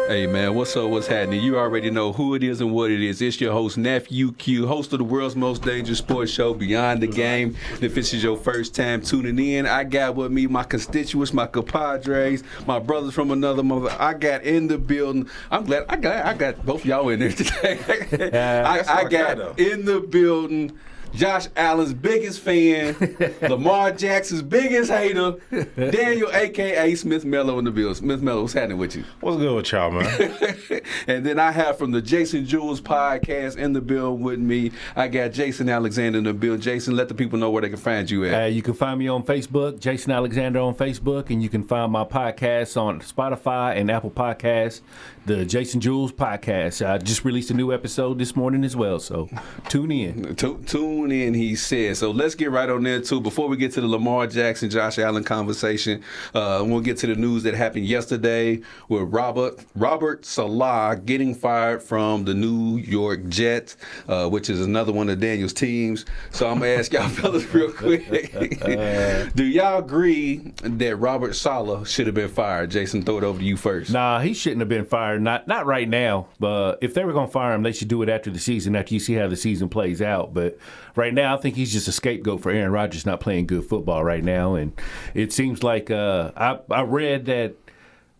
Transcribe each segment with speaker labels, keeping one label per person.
Speaker 1: Hey man, what's up? What's happening? You already know who it is and what it is. It's your host, Nephew Q, host of the world's most dangerous sports show, Beyond the Game. If this is your first time tuning in, I got with me my constituents, my compadres, my brothers from another mother. I got in the building. I'm glad I got both of y'all in there today. I got in the building. Josh Allen's biggest fan, Lamar Jackson's biggest hater, Daniel, a.k.a. Smith Mello in the building. Smith Mello, what's happening with you?
Speaker 2: What's good with y'all, man?
Speaker 1: And then I have from the Jason Jules podcast in the building with me, I got Jason Alexander in the building. Jason, let the people know where they can find you at.
Speaker 3: You can find me on Facebook, Jason Alexander on Facebook, and you can find my podcast on Spotify and Apple Podcasts, the Jason Jules podcast. I just released a new episode this morning as well, so tune in.
Speaker 1: Tune in, he said. So let's get right on there, too. Before we get to the Lamar Jackson, Josh Allen conversation, we'll get to the news that happened yesterday with Robert Saleh getting fired from the New York Jets, which is another one of Daniel's teams. So I'm going to ask y'all fellas real quick. Do y'all agree that Robert Saleh should have been fired? Jason, throw it over to you first.
Speaker 3: Nah, he shouldn't have been fired. Not right now. But if they were going to fire him, they should do it after the season, after you see how the season plays out. But right now, I think he's just a scapegoat for Aaron Rodgers not playing good football right now. And it seems like I read that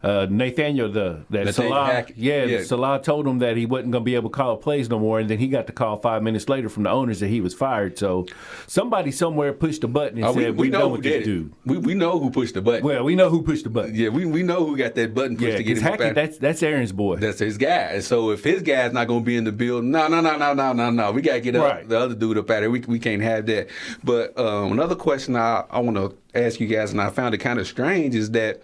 Speaker 3: Nathaniel, Saleh told him that he wasn't going to be able to call plays no more, and then he got the call 5 minutes later from the owners that he was fired. So somebody somewhere pushed the button and said, we know what this dude.
Speaker 1: We know who pushed the button.
Speaker 3: Well, we know who pushed the button.
Speaker 1: Yeah, we know who got that button pushed to get him
Speaker 3: Hackett, that's Aaron's boy.
Speaker 1: That's his guy. So if his guy's not going to be in the building, no. We got to get the other dude up out there. We can't have that. But another question I want to ask you guys, and I found it kind of strange, is that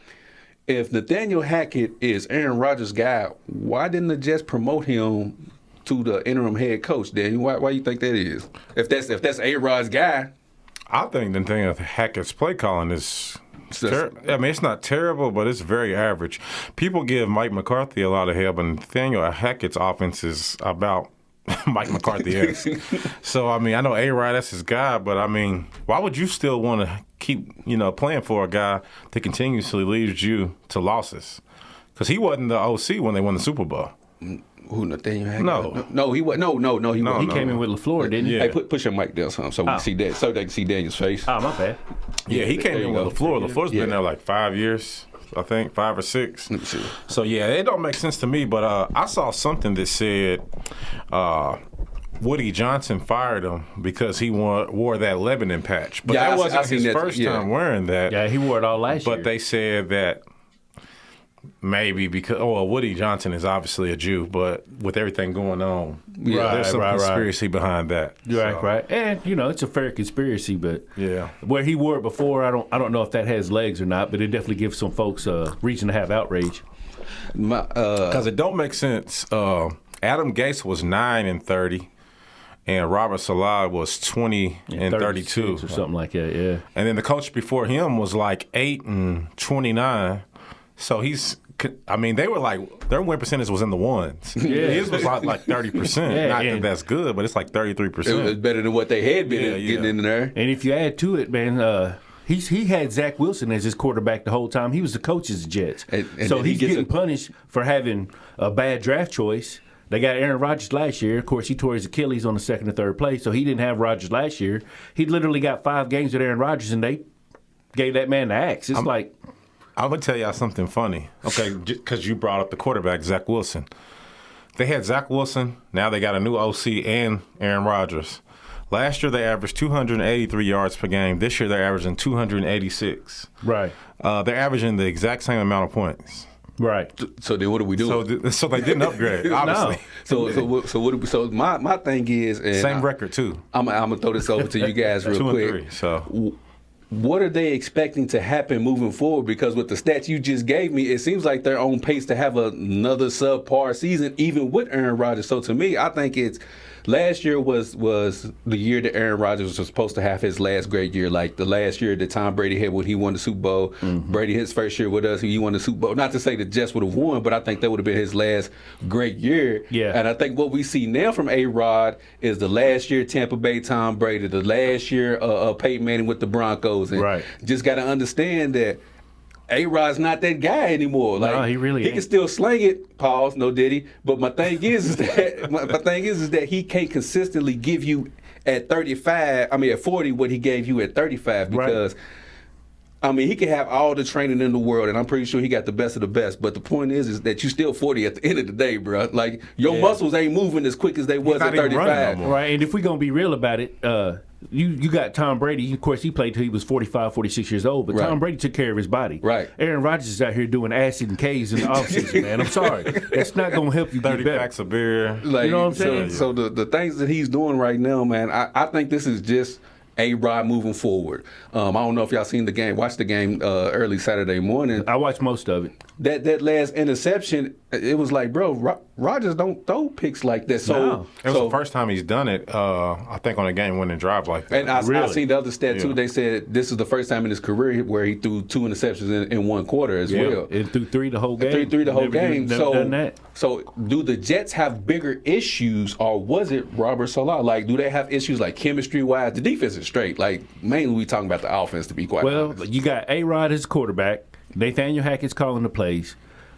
Speaker 1: if Nathaniel Hackett is Aaron Rodgers' guy, why didn't the Jets promote him to the interim head coach, Daniel? Why you think that is? If that's A-Rod's guy.
Speaker 2: I think Nathaniel Hackett's play calling is it's not terrible, but it's very average. People give Mike McCarthy a lot of hell, but Nathaniel Hackett's offense is about Mike McCarthy-esque. So, I know A-Rod, that's his guy, but, why would you still want to keep, playing for a guy that continuously leads you to losses? Because he wasn't the OC when they won the Super Bowl.
Speaker 1: Who, Nathaniel Hackett?
Speaker 2: No,
Speaker 1: he wasn't. No, he wasn't.
Speaker 3: He came in with LaFleur, didn't he?
Speaker 1: Yeah. Hey, push your mic down so we can see that, so they can see Daniel's face.
Speaker 3: Oh, my bad.
Speaker 2: Yeah, he came in with LaFleur. LaFleur's been there like 5 years. I think 5 or 6.
Speaker 1: Let me see.
Speaker 2: So yeah, it don't make sense to me. But I saw something that said Woody Johnson fired him because he wore that Lebanon patch. But that wasn't his first time wearing that.
Speaker 3: Yeah, he wore it all last year.
Speaker 2: But they said that maybe because Woody Johnson is obviously a Jew, but with everything going on, there's some conspiracy behind that.
Speaker 3: Right. And it's a fair conspiracy, but
Speaker 2: yeah,
Speaker 3: where he wore it before, I don't know if that has legs or not, but it definitely gives some folks a reason to have outrage.
Speaker 2: Because it don't make sense. Adam Gase was 9-30. And Robert Saleh was 20-32
Speaker 3: or something like that. Yeah.
Speaker 2: And then the coach before him was like 8-29. So they were like, their win percentage was in the ones.
Speaker 3: Yeah.
Speaker 2: His was like 30%. Not that that's good, but it's like 33%.
Speaker 1: It was better than what they had been getting in there.
Speaker 3: And if you add to it, man, he had Zach Wilson as his quarterback the whole time. He was the coach of the Jets. And so he's getting punished for having a bad draft choice. They got Aaron Rodgers last year. Of course, he tore his Achilles on the second or third play, so he didn't have Rodgers last year. He literally got 5 games with Aaron Rodgers, and they gave that man the axe. I'm going
Speaker 2: to tell y'all something funny, okay, because you brought up the quarterback, Zach Wilson. They had Zach Wilson. Now they got a new OC and Aaron Rodgers. Last year, they averaged 283 yards per game. This year, they're averaging 286.
Speaker 3: Right.
Speaker 2: They're averaging the exact same amount of points.
Speaker 3: Right.
Speaker 1: So then, what do we do?
Speaker 2: So they didn't upgrade, obviously.
Speaker 1: No. So my thing is, and
Speaker 2: same record too.
Speaker 1: I'm gonna throw this over to you guys real
Speaker 2: 2
Speaker 1: quick.
Speaker 2: and 3. So,
Speaker 1: what are they expecting to happen moving forward? Because with the stats you just gave me, it seems like they're on pace to have another subpar season, even with Aaron Rodgers. So to me, I think it's. Last year was the year that Aaron Rodgers was supposed to have his last great year, like the last year that Tom Brady had when he won the Super Bowl. Mm-hmm. Brady, his first year with us, he won the Super Bowl. Not to say the Jets would have won, but I think that would have been his last great year.
Speaker 3: Yeah.
Speaker 1: And I think what we see now from A-Rod is the last year Tampa Bay Tom Brady, the last year Peyton Manning with the Broncos. And
Speaker 3: right.
Speaker 1: Just got to understand that A-Rod's not that guy anymore. Like,
Speaker 3: no, he really
Speaker 1: can still sling it. Pause. No Diddy. But my thing is that he can't consistently give you at 35. I mean, at 40, what he gave you at 35 because. Right. I mean, he can have all the training in the world, and I'm pretty sure he got the best of the best. But the point is that you're still 40 at the end of the day, bro. Like, your muscles ain't moving as quick as they was at 35.
Speaker 3: No right, and if we're going to be real about it, you got Tom Brady. Of course, he played till he was 45, 46 years old, but Tom Brady took care of his body.
Speaker 1: Right.
Speaker 3: Aaron Rodgers is out here doing acid and K's in the offseason, man. I'm sorry. That's not going to help you get better.
Speaker 2: 30 packs of beer.
Speaker 1: Like,
Speaker 3: you know what I'm saying?
Speaker 1: So the things that he's doing right now, man, I think this is just A-Rod moving forward. I don't know if y'all seen the game. Watched the game early Saturday morning.
Speaker 3: I watched most of it.
Speaker 1: That last interception, it was like, bro, Rodgers don't throw picks like that. So
Speaker 2: it was the first time he's done it. I think on a game-winning drive like that.
Speaker 1: And I seen the other stat too. They said this is the first time in his career where he threw 2 interceptions in one quarter as well.
Speaker 3: And threw 3 the whole game.
Speaker 1: Three the whole game.
Speaker 3: Never done that.
Speaker 1: So do the Jets have bigger issues, or was it Robert Saleh? Like, do they have issues like chemistry-wise? The defense is straight. Like, mainly we talking about the offense, to be quite honest.
Speaker 3: Well, you got A-Rod as quarterback. Nathaniel Hackett's calling the plays.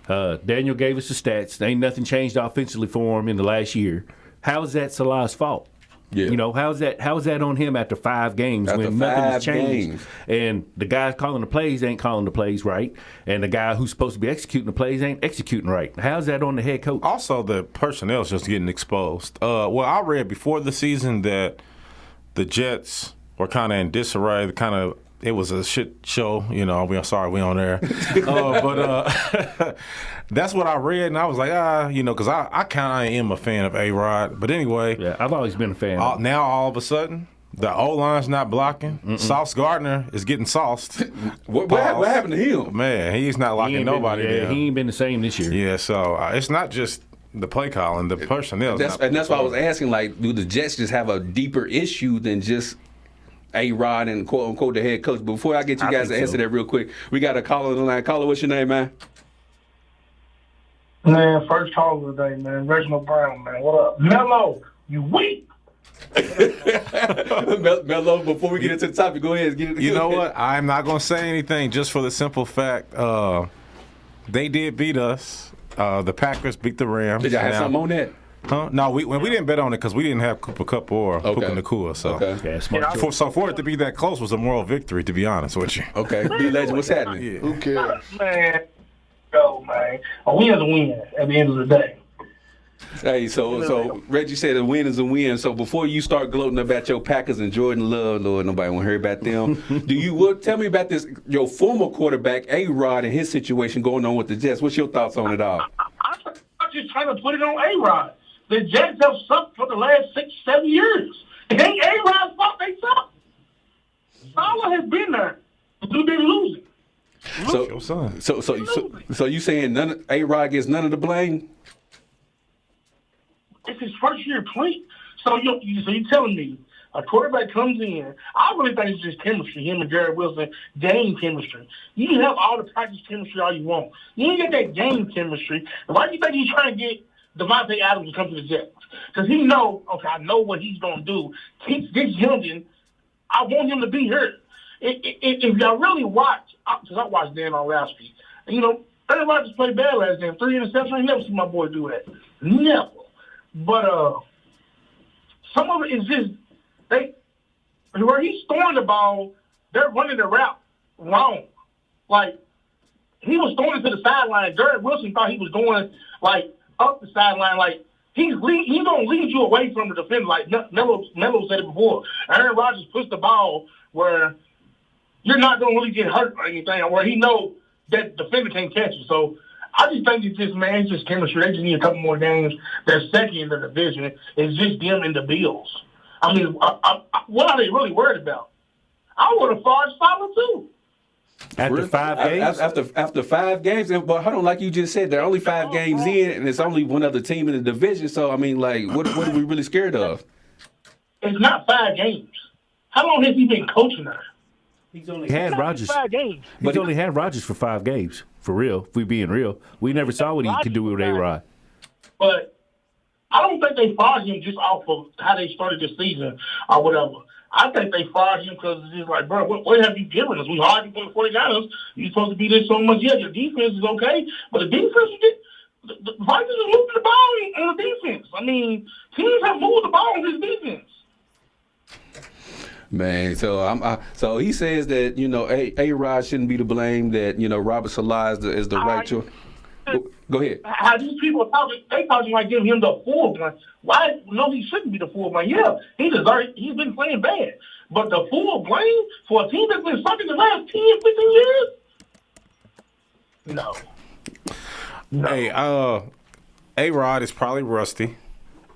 Speaker 3: Daniel gave us the stats. Ain't nothing changed offensively for him in the last year. How is that Salah's fault?
Speaker 1: Yeah.
Speaker 3: You know, how is that on him after 5 games when nothing has changed? And the guy calling the plays ain't calling the plays right. And the guy who's supposed to be executing the plays ain't executing right. How's that on the head coach?
Speaker 2: Also, the personnel's just getting exposed. Well, I read before the season that the Jets were kind of in disarray, it was a shit show, you know. We're sorry we on there, but that's what I read, and I was like, you know, because I kind of am a fan of A-Rod. But anyway,
Speaker 3: yeah, I've always been a fan.
Speaker 2: Now all of a sudden, the O line's not blocking. Sauce Gardner is getting sauced.
Speaker 1: What happened to him?
Speaker 2: Man, he's not locking nobody down.
Speaker 3: He ain't been the same this year.
Speaker 2: Yeah, so it's not just the play calling, the personnel.
Speaker 1: That's why I was asking, like, do the Jets just have a deeper issue than just A-Rod and quote-unquote the head coach? But before I get you guys to answer that real quick, we got a caller on the line. Caller, what's your name, man?
Speaker 4: Man, first caller of the day, man. Reginald Brown, man. What up? Mello, you weak.
Speaker 1: Mello, before we get into the topic, go ahead.
Speaker 2: You know what? I'm not going to say anything just for the simple fact they did beat us. The Packers beat the Rams.
Speaker 1: Did y'all have something on that?
Speaker 2: Huh? No, we didn't bet on it because we didn't have Cooper Kupp or Puka Nacua. So,
Speaker 3: yeah, smart.
Speaker 2: So for it to be that close was a moral victory, to be honest with you.
Speaker 1: Okay, B-Legend, what's happening?
Speaker 2: Yeah.
Speaker 5: Who cares?
Speaker 4: Man, go, man. A win is a win at the end of the day.
Speaker 1: Hey, so Reggie said a win is a win. So before you start gloating about your Packers and Jordan Love, Lord, nobody want to hear about them. Tell me about this, your former quarterback, A-Rod, and his situation going on with the Jets. What's your thoughts on it all?
Speaker 4: I'm just trying to put it on A-Rod. The Jets have sucked for the last 6-7 years. It ain't A-Rod's fault they suck. Saleh has been there. We've been losing.
Speaker 1: So you saying A-Rod gets none of the blame?
Speaker 4: It's his first year playing. So you're telling me a quarterback comes in. I really think it's just chemistry. Him and Jared Wilson, game chemistry. You can have all the practice chemistry all you want. You ain't get that game chemistry. Why do you think he's trying to get Devontae Adams to come to the Jets? Because he know, okay, I know what he's going to do. Keep this youngin'. I want him to be hurt. If y'all really watch, because I watched Dan Orlovsky, and, you know, Aaron Rodgers played bad last game. 3 interceptions. I ain't never seen my boy do that. Never. But some of it is just where he's throwing the ball, they're running the route wrong. Like, he was throwing it to the sideline. Jared Wilson thought he was going, like, up the sideline. Like, he's going to lead you away from the defender. Like Melo said it before. Aaron Rodgers puts the ball where you're not going to really get hurt or anything, or where he knows that defender can't catch you. So I just think it's just chemistry. They just need a couple more games. They're second in the division. It's just them and the Bills. I mean, what are they really worried about? I would have fought Saleh too.
Speaker 3: After 5 games?
Speaker 1: After 5 games, but hold on, like you just said, there are only 5 games in, and it's only one other team in the division. So I mean, like, what are we really scared of?
Speaker 4: It's not 5 games. How long has he been coaching there?
Speaker 3: He's only had Rodgers.
Speaker 4: 5 games.
Speaker 3: He's only had Rodgers for 5 games. For real, if we being real, we never saw what he could do with A-Rod.
Speaker 4: But I don't think they fired him just off of how they started the season or whatever. I think they fired him because it's just like, bro, what have you given us? We hired you for the 49ers. You're supposed to be there so much. Yeah, your defense is okay, but the defense you did. The Vikings are moving the ball on the defense. I mean, teams have moved the ball on his defense.
Speaker 1: Man, so he says that A-Rod shouldn't be to blame. That Robert Saleh is the right choice. Go ahead.
Speaker 4: How these people talking? They talking like giving him the full blame. Why? No, he shouldn't be the full blame. Yeah, he deserves. He's been playing bad, but the full blame for a team that's been sucking the last 10, 15 years? No.
Speaker 2: Hey, A-Rod is probably rusty.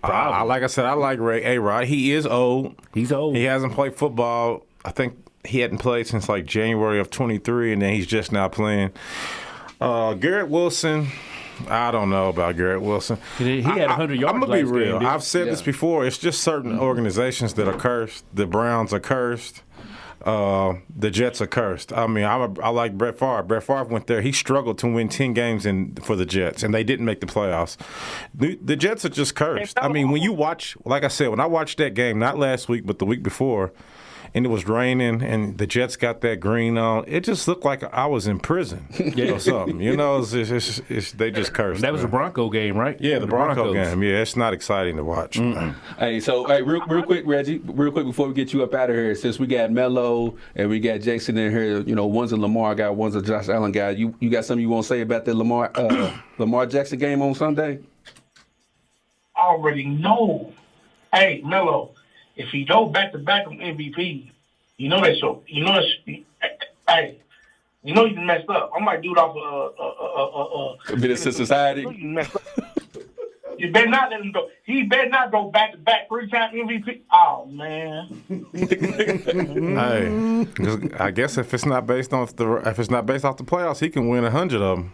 Speaker 2: Like I said, I like A-Rod. He is old.
Speaker 3: He's old.
Speaker 2: He hasn't played football. I think he hadn't played since like January of 23, and then he's just now playing. Garrett Wilson, I don't know about Garrett Wilson.
Speaker 3: He had 100 yards.
Speaker 2: I'm going to be real.
Speaker 3: Game,
Speaker 2: I've said this before. It's just certain organizations that are cursed. The Browns are cursed. The Jets are cursed. I mean, I like Brett Favre. Brett Favre went there. He struggled to win 10 games for the Jets, and they didn't make the playoffs. The Jets are just cursed. I mean, when you watch, like I said, when I watched that game, not last week, but the week before, and it was raining, and the Jets got that green on, it just looked like I was in prison or something. They just cursed.
Speaker 3: That was a Bronco game, right?
Speaker 2: Yeah, the Bronco game. Yeah, it's not exciting to watch.
Speaker 1: Hey, real quick, Reggie, before we get you up out of here, since we got Melo and we got Jason in here, one's a Lamar guy, one's a Josh Allen guy. You got something you want to say about the Lamar Jackson game on Sunday?
Speaker 4: I already know. Hey, Melo. If he go back-to-back on MVP, that's so. Hey, you messed up. I might do it off
Speaker 1: a bit of society.
Speaker 4: You messed up. You better not let him go. He better not go back-to-back 3-time MVP. Oh man.
Speaker 2: Hey, I guess if it's not based off the playoffs, he can win 100 of them.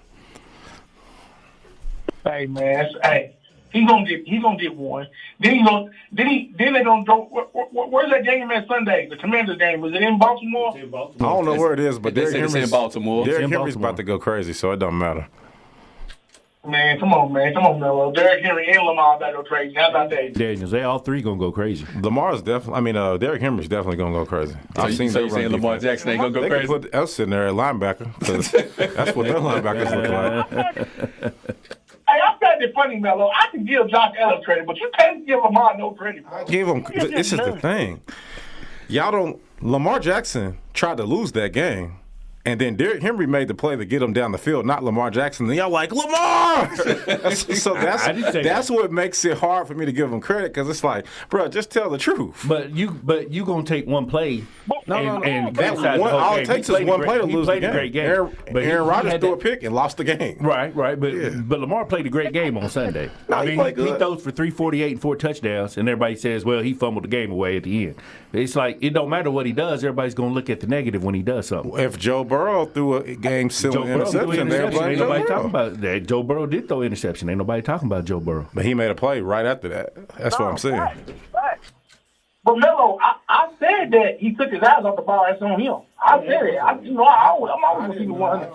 Speaker 4: Hey man, He's gonna get one. Then they gonna go. Where's that game at Sunday? The Commanders game. Is it in Baltimore?
Speaker 2: I don't know where it is, but Derrick Henry's
Speaker 1: in Baltimore.
Speaker 2: Derrick Henry's about to go crazy, so it don't matter.
Speaker 4: Man, come on, Melo. Derrick Henry and Lamar about to go crazy. How about that?
Speaker 3: Daniels, they all three gonna go crazy.
Speaker 2: Derrick Henry's definitely gonna go crazy.
Speaker 1: I've seen you saying Lamar Jackson ain't gonna go crazy?
Speaker 2: They could put us in there at linebacker, because that's what their linebackers look like.
Speaker 4: Hey, I found it funny, Melo. I can give Josh Allen credit, but you can't give Lamar no credit. Bro.
Speaker 2: Give him. This is the thing. Lamar Jackson tried to lose that game, and then Derrick Henry made the play to get him down the field, not Lamar Jackson. And y'all like, Lamar! So that's what makes it hard for me to give him credit, because it's like, bro, just tell the truth.
Speaker 3: But you going to take one play. And
Speaker 2: all it takes is one play to lose the game.
Speaker 3: Great game.
Speaker 2: Aaron Rodgers threw a pick and lost the game.
Speaker 3: Right. But Lamar played a great game on Sunday. He throws for 348 and 4 touchdowns, and everybody says, well, he fumbled the game away at the end. It's like, it don't matter what he does. Everybody's going to look at the negative when he does something.
Speaker 2: If Joe Burrow threw a game-sealing interception, ain't
Speaker 3: nobody talking about that. Joe Burrow did throw interception. Ain't nobody talking about Joe Burrow.
Speaker 2: But he made a play right after that. That's what I'm saying.
Speaker 4: Right. But Melo, I said that he took his eyes off the ball. That's on him. I said it. I'm always going to see the one.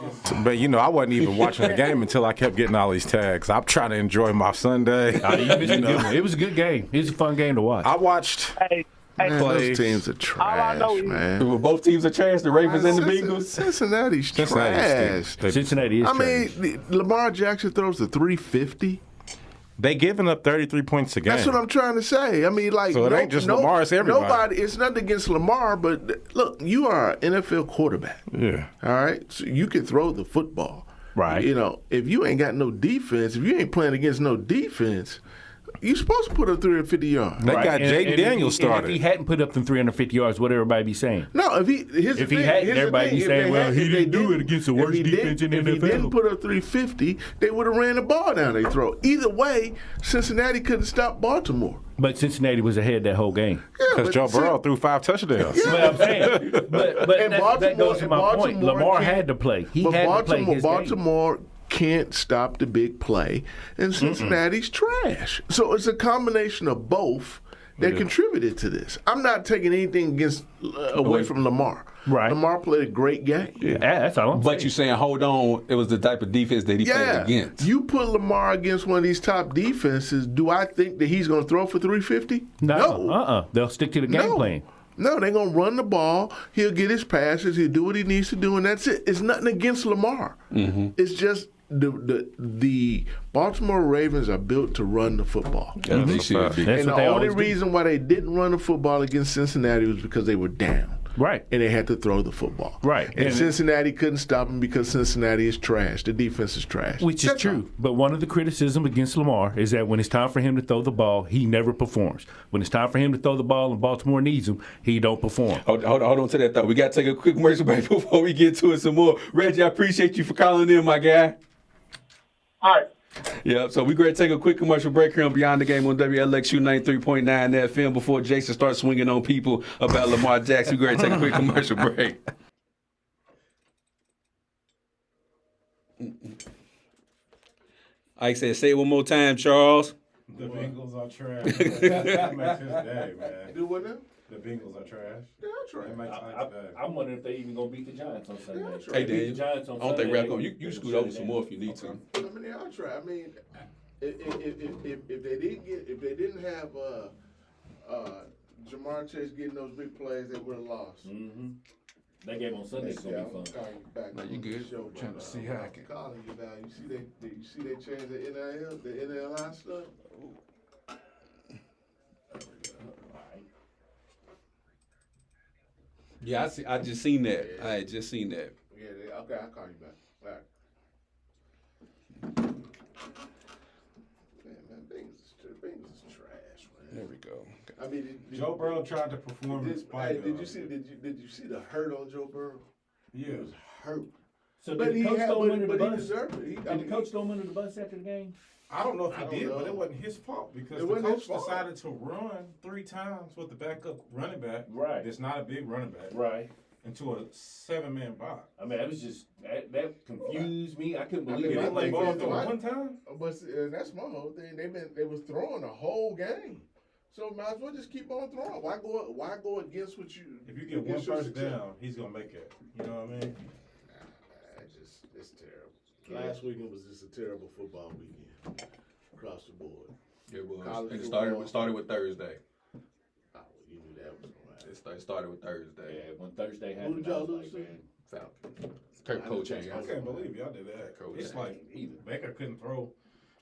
Speaker 2: But, I wasn't even watching the game until I kept getting all these tags. I'm trying to enjoy my Sunday.
Speaker 3: It was a good game. It was a fun game to watch.
Speaker 2: I watched.
Speaker 5: Man, those teams are trash, man.
Speaker 1: Well, both teams are trash, the Ravens and the Bengals.
Speaker 5: Cincinnati's trash.
Speaker 3: Cincinnati is trash.
Speaker 5: I mean, Lamar Jackson throws the 350.
Speaker 2: They giving up 33 points a game.
Speaker 5: That's what I'm trying to say. I mean, like,
Speaker 2: so it ain't just Lamar, it's everybody.
Speaker 5: It's nothing against Lamar, but look, you are an NFL quarterback.
Speaker 2: Yeah.
Speaker 5: All right? So you can throw the football.
Speaker 3: Right.
Speaker 5: If you ain't got no defense, if you ain't playing against no defense, you're supposed to put up 350 yards.
Speaker 2: They got Jayden Daniels started.
Speaker 3: If he hadn't put up them 350 yards, what everybody be saying?
Speaker 5: No, if he hadn't,
Speaker 3: everybody be saying, well, he didn't do it against the worst defense in the NFL.
Speaker 5: If he didn't put up 350, they would have ran the ball down their throat. Either way, Cincinnati couldn't stop Baltimore.
Speaker 3: But Cincinnati was ahead that whole game.
Speaker 2: Because Joe Burrow threw 5 touchdowns.
Speaker 3: Yeah. But I'm saying, that goes to my point. Lamar had to play. He had to play his
Speaker 5: Baltimore can't stop the big play, and Cincinnati's trash. So it's a combination of both that contributed to this. I'm not taking anything away from Lamar.
Speaker 3: Right.
Speaker 5: Lamar played a great game.
Speaker 3: Yeah, that's all I'm saying.
Speaker 1: But you're saying, hold on, it was the type of defense that he played against.
Speaker 5: You put Lamar against one of these top defenses, do I think that he's going to throw for 350?
Speaker 3: No. They'll stick to the game plan.
Speaker 5: No, they're going to run the ball. He'll get his passes. He'll do what he needs to do, and that's it. It's nothing against Lamar. Mm-hmm. It's just the Baltimore Ravens are built to run the football.
Speaker 1: Yeah, they should be.
Speaker 5: And the only reason why they didn't run the football against Cincinnati was because they were down.
Speaker 3: Right.
Speaker 5: And they had to throw the football.
Speaker 3: Right.
Speaker 5: And Cincinnati couldn't stop them because Cincinnati is trash. The defense is trash.
Speaker 3: Which is true. But one of the criticisms against Lamar is that when it's time for him to throw the ball, he never performs. When it's time for him to throw the ball and Baltimore needs him, he don't perform.
Speaker 1: Hold on to that thought. We got to take a quick commercial break before we get to it some more. Reggie, I appreciate you for calling in, my guy.
Speaker 4: All right.
Speaker 1: Yeah, so we're going to take a quick commercial break here on Beyond the Game on WLXU 93.9 FM before Jason starts swinging on people about Lamar Jackson. We're going to take a quick commercial break. Ike said, say it one more time, Charles.
Speaker 2: The Bengals are trash. That makes his day, man.
Speaker 5: Do what now?
Speaker 2: The Bengals are trash.
Speaker 5: Yeah, that's right.
Speaker 2: That makes Ike's day.
Speaker 3: I'm wondering if they even going to beat the Giants on Sunday.
Speaker 5: Yeah,
Speaker 1: Hey,
Speaker 3: Beat the
Speaker 1: Dan,
Speaker 3: Giants on
Speaker 1: I don't think
Speaker 3: Sunday.
Speaker 1: you scoot over some more if you need to.
Speaker 5: I mean, they are try. I mean, if they didn't have Jamar Chase getting those big plays, they would have lost.
Speaker 3: Mm-hmm. That game on Sunday is going to be fun.
Speaker 5: Calling you back.
Speaker 1: No, you good.
Speaker 5: Show,
Speaker 1: Trying to see how I can.
Speaker 5: Calling you now. You see they changed the NIL, the NLI stuff.
Speaker 1: Yeah, I just seen that. I had just seen that.
Speaker 5: Yeah, okay, I'll call you back. All right. Man, Bengals is trash, man.
Speaker 1: There we go.
Speaker 5: I mean,
Speaker 2: Joe Burrow tried to perform in spite of
Speaker 5: did you see the hurt on Joe Burrow?
Speaker 2: Yeah.
Speaker 5: He was hurt.
Speaker 3: So
Speaker 5: But
Speaker 3: did the coach throw him under the
Speaker 5: he
Speaker 3: bus?
Speaker 5: deserved it.
Speaker 3: Did the coach throw him under the bus after the game?
Speaker 2: I don't know if
Speaker 5: I don't
Speaker 2: he did,
Speaker 5: know.
Speaker 2: but it wasn't his fault because
Speaker 5: It
Speaker 2: the
Speaker 5: wasn't his
Speaker 2: coach
Speaker 5: fault.
Speaker 2: decided to run 3 times with the backup running back.
Speaker 3: Right.
Speaker 2: It's not a big running back.
Speaker 3: Right.
Speaker 2: Into a 7-man box.
Speaker 3: I mean, that was just that confused me. I couldn't believe
Speaker 5: mean,
Speaker 2: He
Speaker 3: it.
Speaker 2: didn't let
Speaker 5: think
Speaker 2: ball
Speaker 5: they-
Speaker 2: through
Speaker 5: I-
Speaker 2: one time.
Speaker 5: But that's my whole thing. They was throwing the whole game, so might as well just keep on throwing. Why go against what you?
Speaker 2: If you get one
Speaker 5: against your
Speaker 2: first
Speaker 5: success?
Speaker 2: down, he's gonna make it. You know what I mean?
Speaker 5: It's terrible. Last weekend was just a terrible football weekend across the board.
Speaker 1: It was.
Speaker 5: College
Speaker 1: And it
Speaker 5: football.
Speaker 1: started with Thursday.
Speaker 5: Oh, well, you knew that was going to happen.
Speaker 1: It started with Thursday.
Speaker 3: Yeah, when Thursday
Speaker 5: Who
Speaker 3: happened,
Speaker 5: did y'all
Speaker 3: I was
Speaker 5: lose
Speaker 3: like,
Speaker 5: to?
Speaker 3: man.
Speaker 1: Falcons. Kirk Coach ain't.
Speaker 2: I can't believe y'all did that.
Speaker 1: Coach.
Speaker 2: It's like Baker couldn't throw.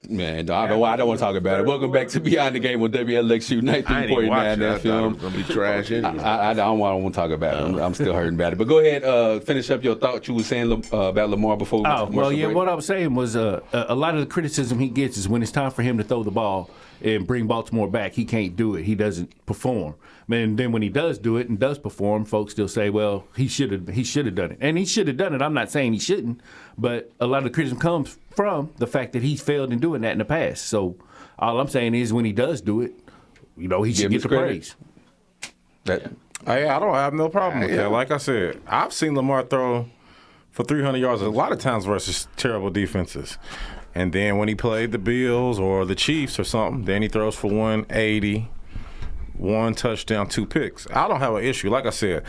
Speaker 1: Man, I don't want to talk about it. Welcome back to Beyond the Game on WLXU 93.9 FM.
Speaker 5: Gonna be trash anyway.
Speaker 1: I don't want to talk about it. I'm still hurting about it. But go ahead, finish up your thought you were saying about Lamar before we went to commercial break.
Speaker 3: What I was saying was a lot of the criticism he gets is when it's time for him to throw the ball and bring Baltimore back, he can't do it. He doesn't perform. And then when he does do it and does perform, folks still say, well, he should have done it. And he should have done it. I'm not saying he shouldn't, but a lot of the criticism comes from the fact that he's failed in doing that in the past. So all I'm saying is when he does do it, he should get the praise.
Speaker 2: Hey, I don't have no problem with that. Like I said, I've seen Lamar throw for 300 yards a lot of times versus terrible defenses. And then when he played the Bills or the Chiefs or something, then he throws for 180, 1 touchdown, 2 picks. I don't have an issue. Like I said,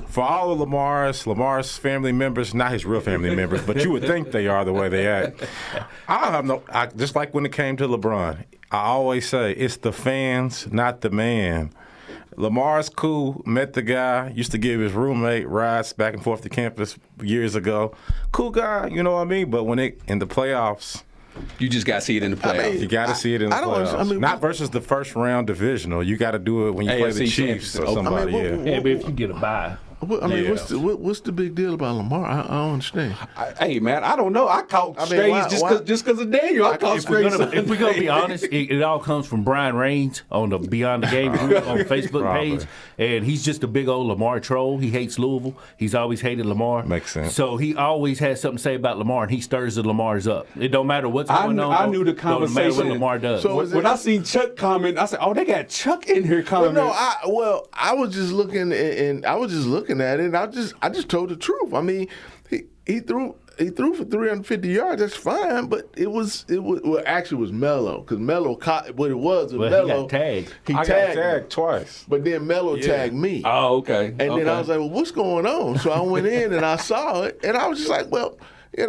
Speaker 2: for all of Lamar's family members, not his real family members, but you would think they are the way they act. Just like when it came to LeBron, I always say it's the fans, not the man. Lamar's cool, met the guy, used to give his roommate rides back and forth to campus years ago. Cool guy, you know what I mean? But when in the playoffs,
Speaker 1: You just got to see it in the playoffs.
Speaker 2: you got to see it in the playoffs. Not versus the first round divisional. You got to do it when you play the
Speaker 1: AFC
Speaker 2: Chiefs or
Speaker 1: championship.
Speaker 2: somebody.
Speaker 3: Yeah, but if you get a bye.
Speaker 5: What's the big deal about Lamar? I don't understand.
Speaker 1: Hey, man, I don't know. I caught strays just because of Daniel. I caught strays.
Speaker 3: If we're going to be honest, it all comes from Brian Raines on the Beyond the Game group on the Facebook page. And he's just a big old Lamar troll. He hates Louisville. He's always hated Lamar.
Speaker 2: Makes sense.
Speaker 3: So he always has something to say about Lamar, and he stirs the Lamars up. It don't matter what's going on.
Speaker 1: I knew the
Speaker 3: Don't matter what
Speaker 1: conversation.
Speaker 3: Lamar does.
Speaker 5: So
Speaker 1: When I seen Chuck comment, I said, "Oh, they got Chuck in here commenting."
Speaker 5: I was just looking and I was just looking at it. And I just told the truth. I mean, he threw for 350 yards. That's fine, but it was actually was Melo because Melo caught what it was.
Speaker 3: Well,
Speaker 5: Melo
Speaker 3: he got tagged.
Speaker 5: He
Speaker 2: I got
Speaker 5: tagged me.
Speaker 2: tagged twice.
Speaker 5: But then Melo tagged me.
Speaker 1: Oh, okay.
Speaker 5: And then I was like, well, what's going on? So I went in and I saw it, and I was just like, well, he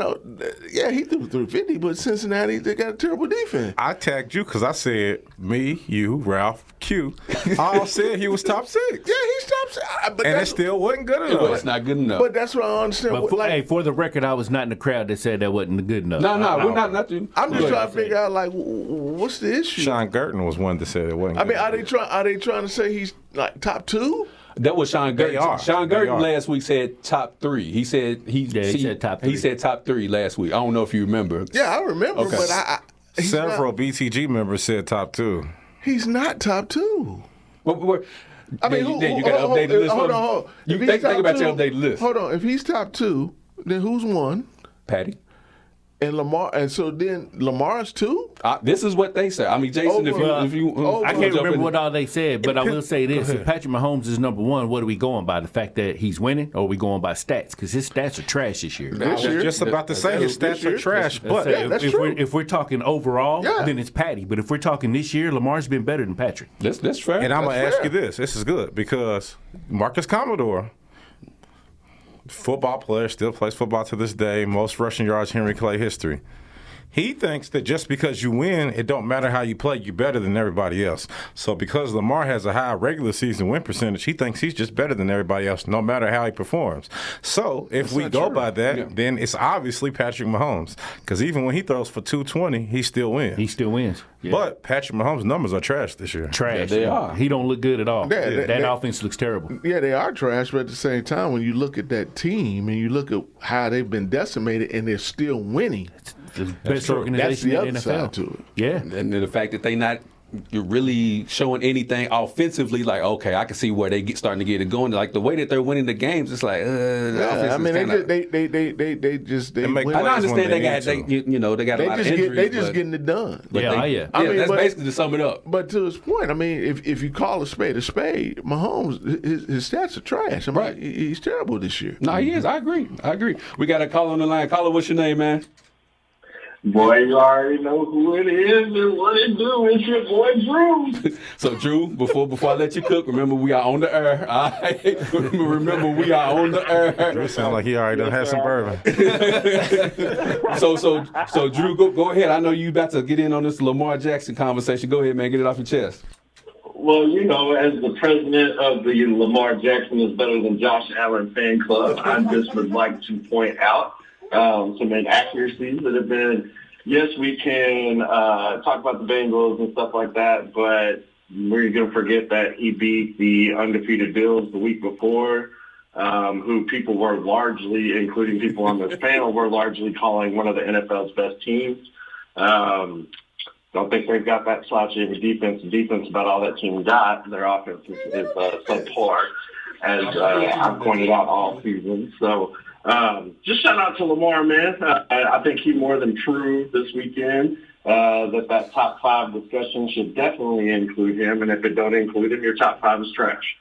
Speaker 5: threw 350, but Cincinnati, they got a terrible defense.
Speaker 2: I tagged you because I said me, you, Ralph, Q. I all said he was top 6.
Speaker 5: Yeah, he's top I'm saying. But
Speaker 2: And it still wasn't good enough.
Speaker 1: It's not good enough.
Speaker 5: But that's what I don't understand.
Speaker 3: But for the record, I was not in the crowd that said that wasn't good enough.
Speaker 1: No, we're not.
Speaker 5: I'm just trying to figure out like what's the issue.
Speaker 2: Sean Gerton was one that said it wasn't.
Speaker 5: I mean, are they trying to say he's like top 2?
Speaker 1: That was Sean Gerton.
Speaker 2: They are.
Speaker 1: Sean Gerton last week said top 3. He said he
Speaker 3: said top 3.
Speaker 1: He said top 3 last week. I don't know if you remember.
Speaker 5: Yeah, I remember.
Speaker 1: Okay.
Speaker 5: But
Speaker 2: several BTG members said top 2.
Speaker 5: He's not top 2.
Speaker 1: I mean, you got to update the list.
Speaker 5: Hold on.
Speaker 1: You think about your updated list.
Speaker 5: Hold on. If he's top 2, then who's 1?
Speaker 1: Patty.
Speaker 5: And Lamar, and so then Lamar's 2?
Speaker 1: This is what they say. I mean, Jason, if you
Speaker 3: I can't remember what all they said, but I will say this: if Patrick Mahomes is number 1, what are we going by? The fact that he's winning, or are we going by stats? Because his stats are trash this year.
Speaker 2: I was just about to say his stats are trash, but
Speaker 3: if we're talking overall, then it's Patty. But if we're talking this year, Lamar's been better than Patrick.
Speaker 1: That's fair.
Speaker 2: And I'm gonna ask you this: this is good because Marcus Commodore, football player, still plays football to this day, most rushing yards Henry Clay history. He thinks that just because you win, it don't matter how you play, you're better than everybody else. So because Lamar has a high regular season win percentage, he thinks he's just better than everybody else, no matter how he performs. So if we go by that, then it's obviously Patrick Mahomes. Because even when he throws for 220, he still wins.
Speaker 3: He still wins. Yeah.
Speaker 2: But Patrick Mahomes' numbers are trash this year.
Speaker 3: Trash.
Speaker 1: Yeah, they are.
Speaker 3: He don't look good at all.
Speaker 5: Yeah,
Speaker 3: that offense looks terrible.
Speaker 5: Yeah, they are trash, but at the same time, when you look at that team and you look at how they've been decimated and they're still winning,
Speaker 3: the best organization in the NFL.
Speaker 5: Side to it.
Speaker 3: Yeah.
Speaker 1: And the fact that they not really showing anything offensively, like, okay, I can see where they starting to get it going. Like the way that they're winning the games, it's like, the offense
Speaker 5: I mean,
Speaker 1: they
Speaker 2: make
Speaker 1: I understand they got a lot of injuries.
Speaker 5: They just getting it done.
Speaker 3: Yeah.
Speaker 1: That's basically to sum it up.
Speaker 5: But to his point, I mean, if you call a spade, Mahomes, his stats are trash. I mean,
Speaker 1: Right.
Speaker 5: He's terrible this year.
Speaker 1: No, he is. I agree. We got a caller on the line. Caller, what's your name, man?
Speaker 6: Boy, you already know who it is and what it do. It's your boy Drew.
Speaker 1: So, Drew, before I let you cook, remember we are on the air. All right? Remember we are on the air.
Speaker 2: Drew sounds like he already done had some bourbon.
Speaker 1: So Drew, go ahead. I know you about to get in on this Lamar Jackson conversation. Go ahead, man. Get it off your chest.
Speaker 6: Well, you know, as the president of the Lamar Jackson is better than Josh Allen fan club, I just would like to point out some inaccuracies that have been. Yes, we can talk about the Bengals and stuff like that, but we're going to forget that he beat the undefeated Bills the week before, who people were largely, including people on this panel, were largely calling one of the NFL's best teams. Don't think they've got that slouchy of a defense. The defense about all that team got. Their offense is subpar, as I've pointed out all season. So just shout out to Lamar, man. I think he more than proved this weekend that top 5 discussion should definitely include him. And if it don't include him, your top 5 is trash.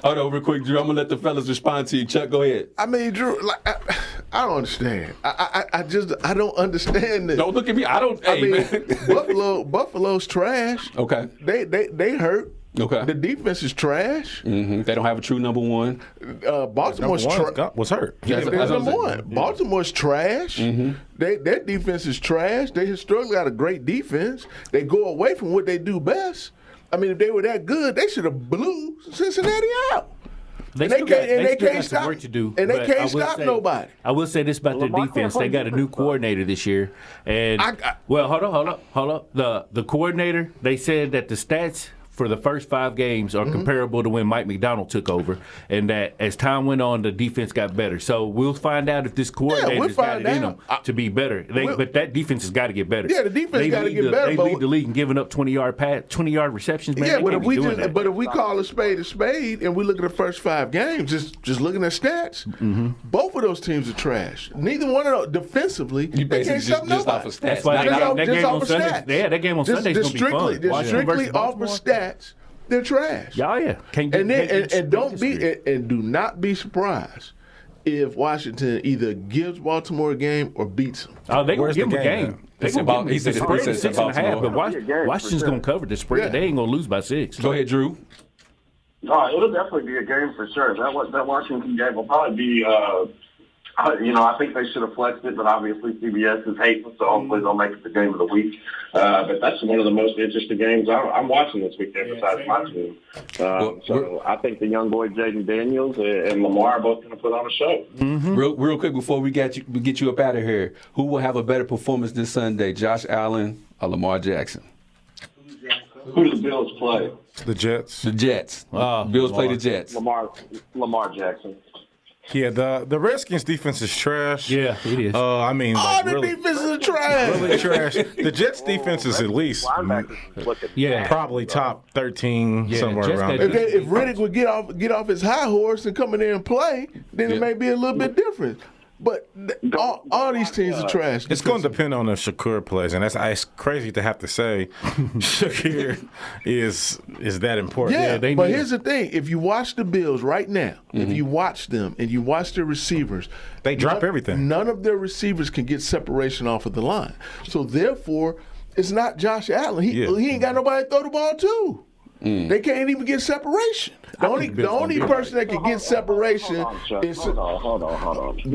Speaker 1: Hold on real quick, Drew. I'm going to let the fellas respond to you. Chuck, go ahead.
Speaker 5: I mean, Drew, I don't understand. I don't understand this.
Speaker 1: Don't look at me. Man.
Speaker 5: Buffalo's trash.
Speaker 1: Okay.
Speaker 5: They hurt.
Speaker 1: Okay.
Speaker 5: The defense is trash.
Speaker 1: Mm-hmm. They don't have a true number one.
Speaker 5: Baltimore's
Speaker 2: was hurt.
Speaker 5: That's number one. Baltimore's trash. Mm-hmm. Their defense is trash. They historically got a great defense. They go away from what they do best. I mean, if they were that good, they should have blew Cincinnati out.
Speaker 3: They can't stop work to do,
Speaker 5: and they can't stop nobody.
Speaker 3: I will say this about their defense: they got a new coordinator this year, and hold up. The coordinator, they said that the stats for the first 5 games are comparable to when Mike McDonald took over, and that as time went on, the defense got better. So we'll find out if this coordinator's got it in them to be better. But that defense has got to get better.
Speaker 5: Yeah, the defense got to get better.
Speaker 3: They lead the league in giving up 20-yard receptions. Man,
Speaker 5: yeah, but if we call a spade, and we look at the first 5 games, just looking at stats, both of those teams are trash. Neither one of those defensively.
Speaker 1: You basically just off of stats.
Speaker 3: That's why that game on Sunday. Yeah, that game on Sunday is going to be fun.
Speaker 5: Strictly off of stats. They're trash.
Speaker 3: Yeah.
Speaker 5: Do not be surprised if Washington either gives Baltimore a game or beats them.
Speaker 3: Oh, they're going to give them a game.
Speaker 1: He said
Speaker 3: it's 6.5, but Washington's going to cover the spread. They ain't going to lose by 6.
Speaker 1: Go ahead, Drew.
Speaker 6: It'll definitely be a game for sure. That Washington game will probably be I think they should have flexed it, but obviously CBS is hating, so hopefully they'll make it the game of the week. But that's one of the most interesting games I'm watching this weekend besides my team. So I think the young boy Jayden Daniels and Lamar are both going to put on a show.
Speaker 1: Mm-hmm. Real quick before we get you up out of here, who will have a better performance this Sunday, Josh Allen or Lamar Jackson?
Speaker 6: Who do the Bills play?
Speaker 2: The Jets.
Speaker 1: The Jets. Bills play the Jets.
Speaker 6: Lamar Jackson.
Speaker 2: Yeah, the Redskins defense is trash.
Speaker 3: Yeah, it is.
Speaker 2: I mean,
Speaker 5: All the
Speaker 2: really,
Speaker 5: defenses are trash.
Speaker 2: really trash. The Jets defense is at least probably top 13 somewhere
Speaker 3: Jets
Speaker 2: around
Speaker 3: got
Speaker 2: there.
Speaker 5: If Riddick would get off his high horse and come in there and play, then it may be a little bit different. But all these teams are trash.
Speaker 2: It's going to depend on if Shakur plays, and it's crazy to have to say Shakur is that important.
Speaker 5: Yeah, but here's the thing. If you watch the Bills right now, if you watch them and you watch their receivers,
Speaker 2: they drop everything.
Speaker 5: None of their receivers can get separation off of the line. So therefore, it's not Josh Allen. He ain't got nobody to throw the ball to. They can't even get separation. The only person that can get separation is
Speaker 6: hold on.
Speaker 5: Drew.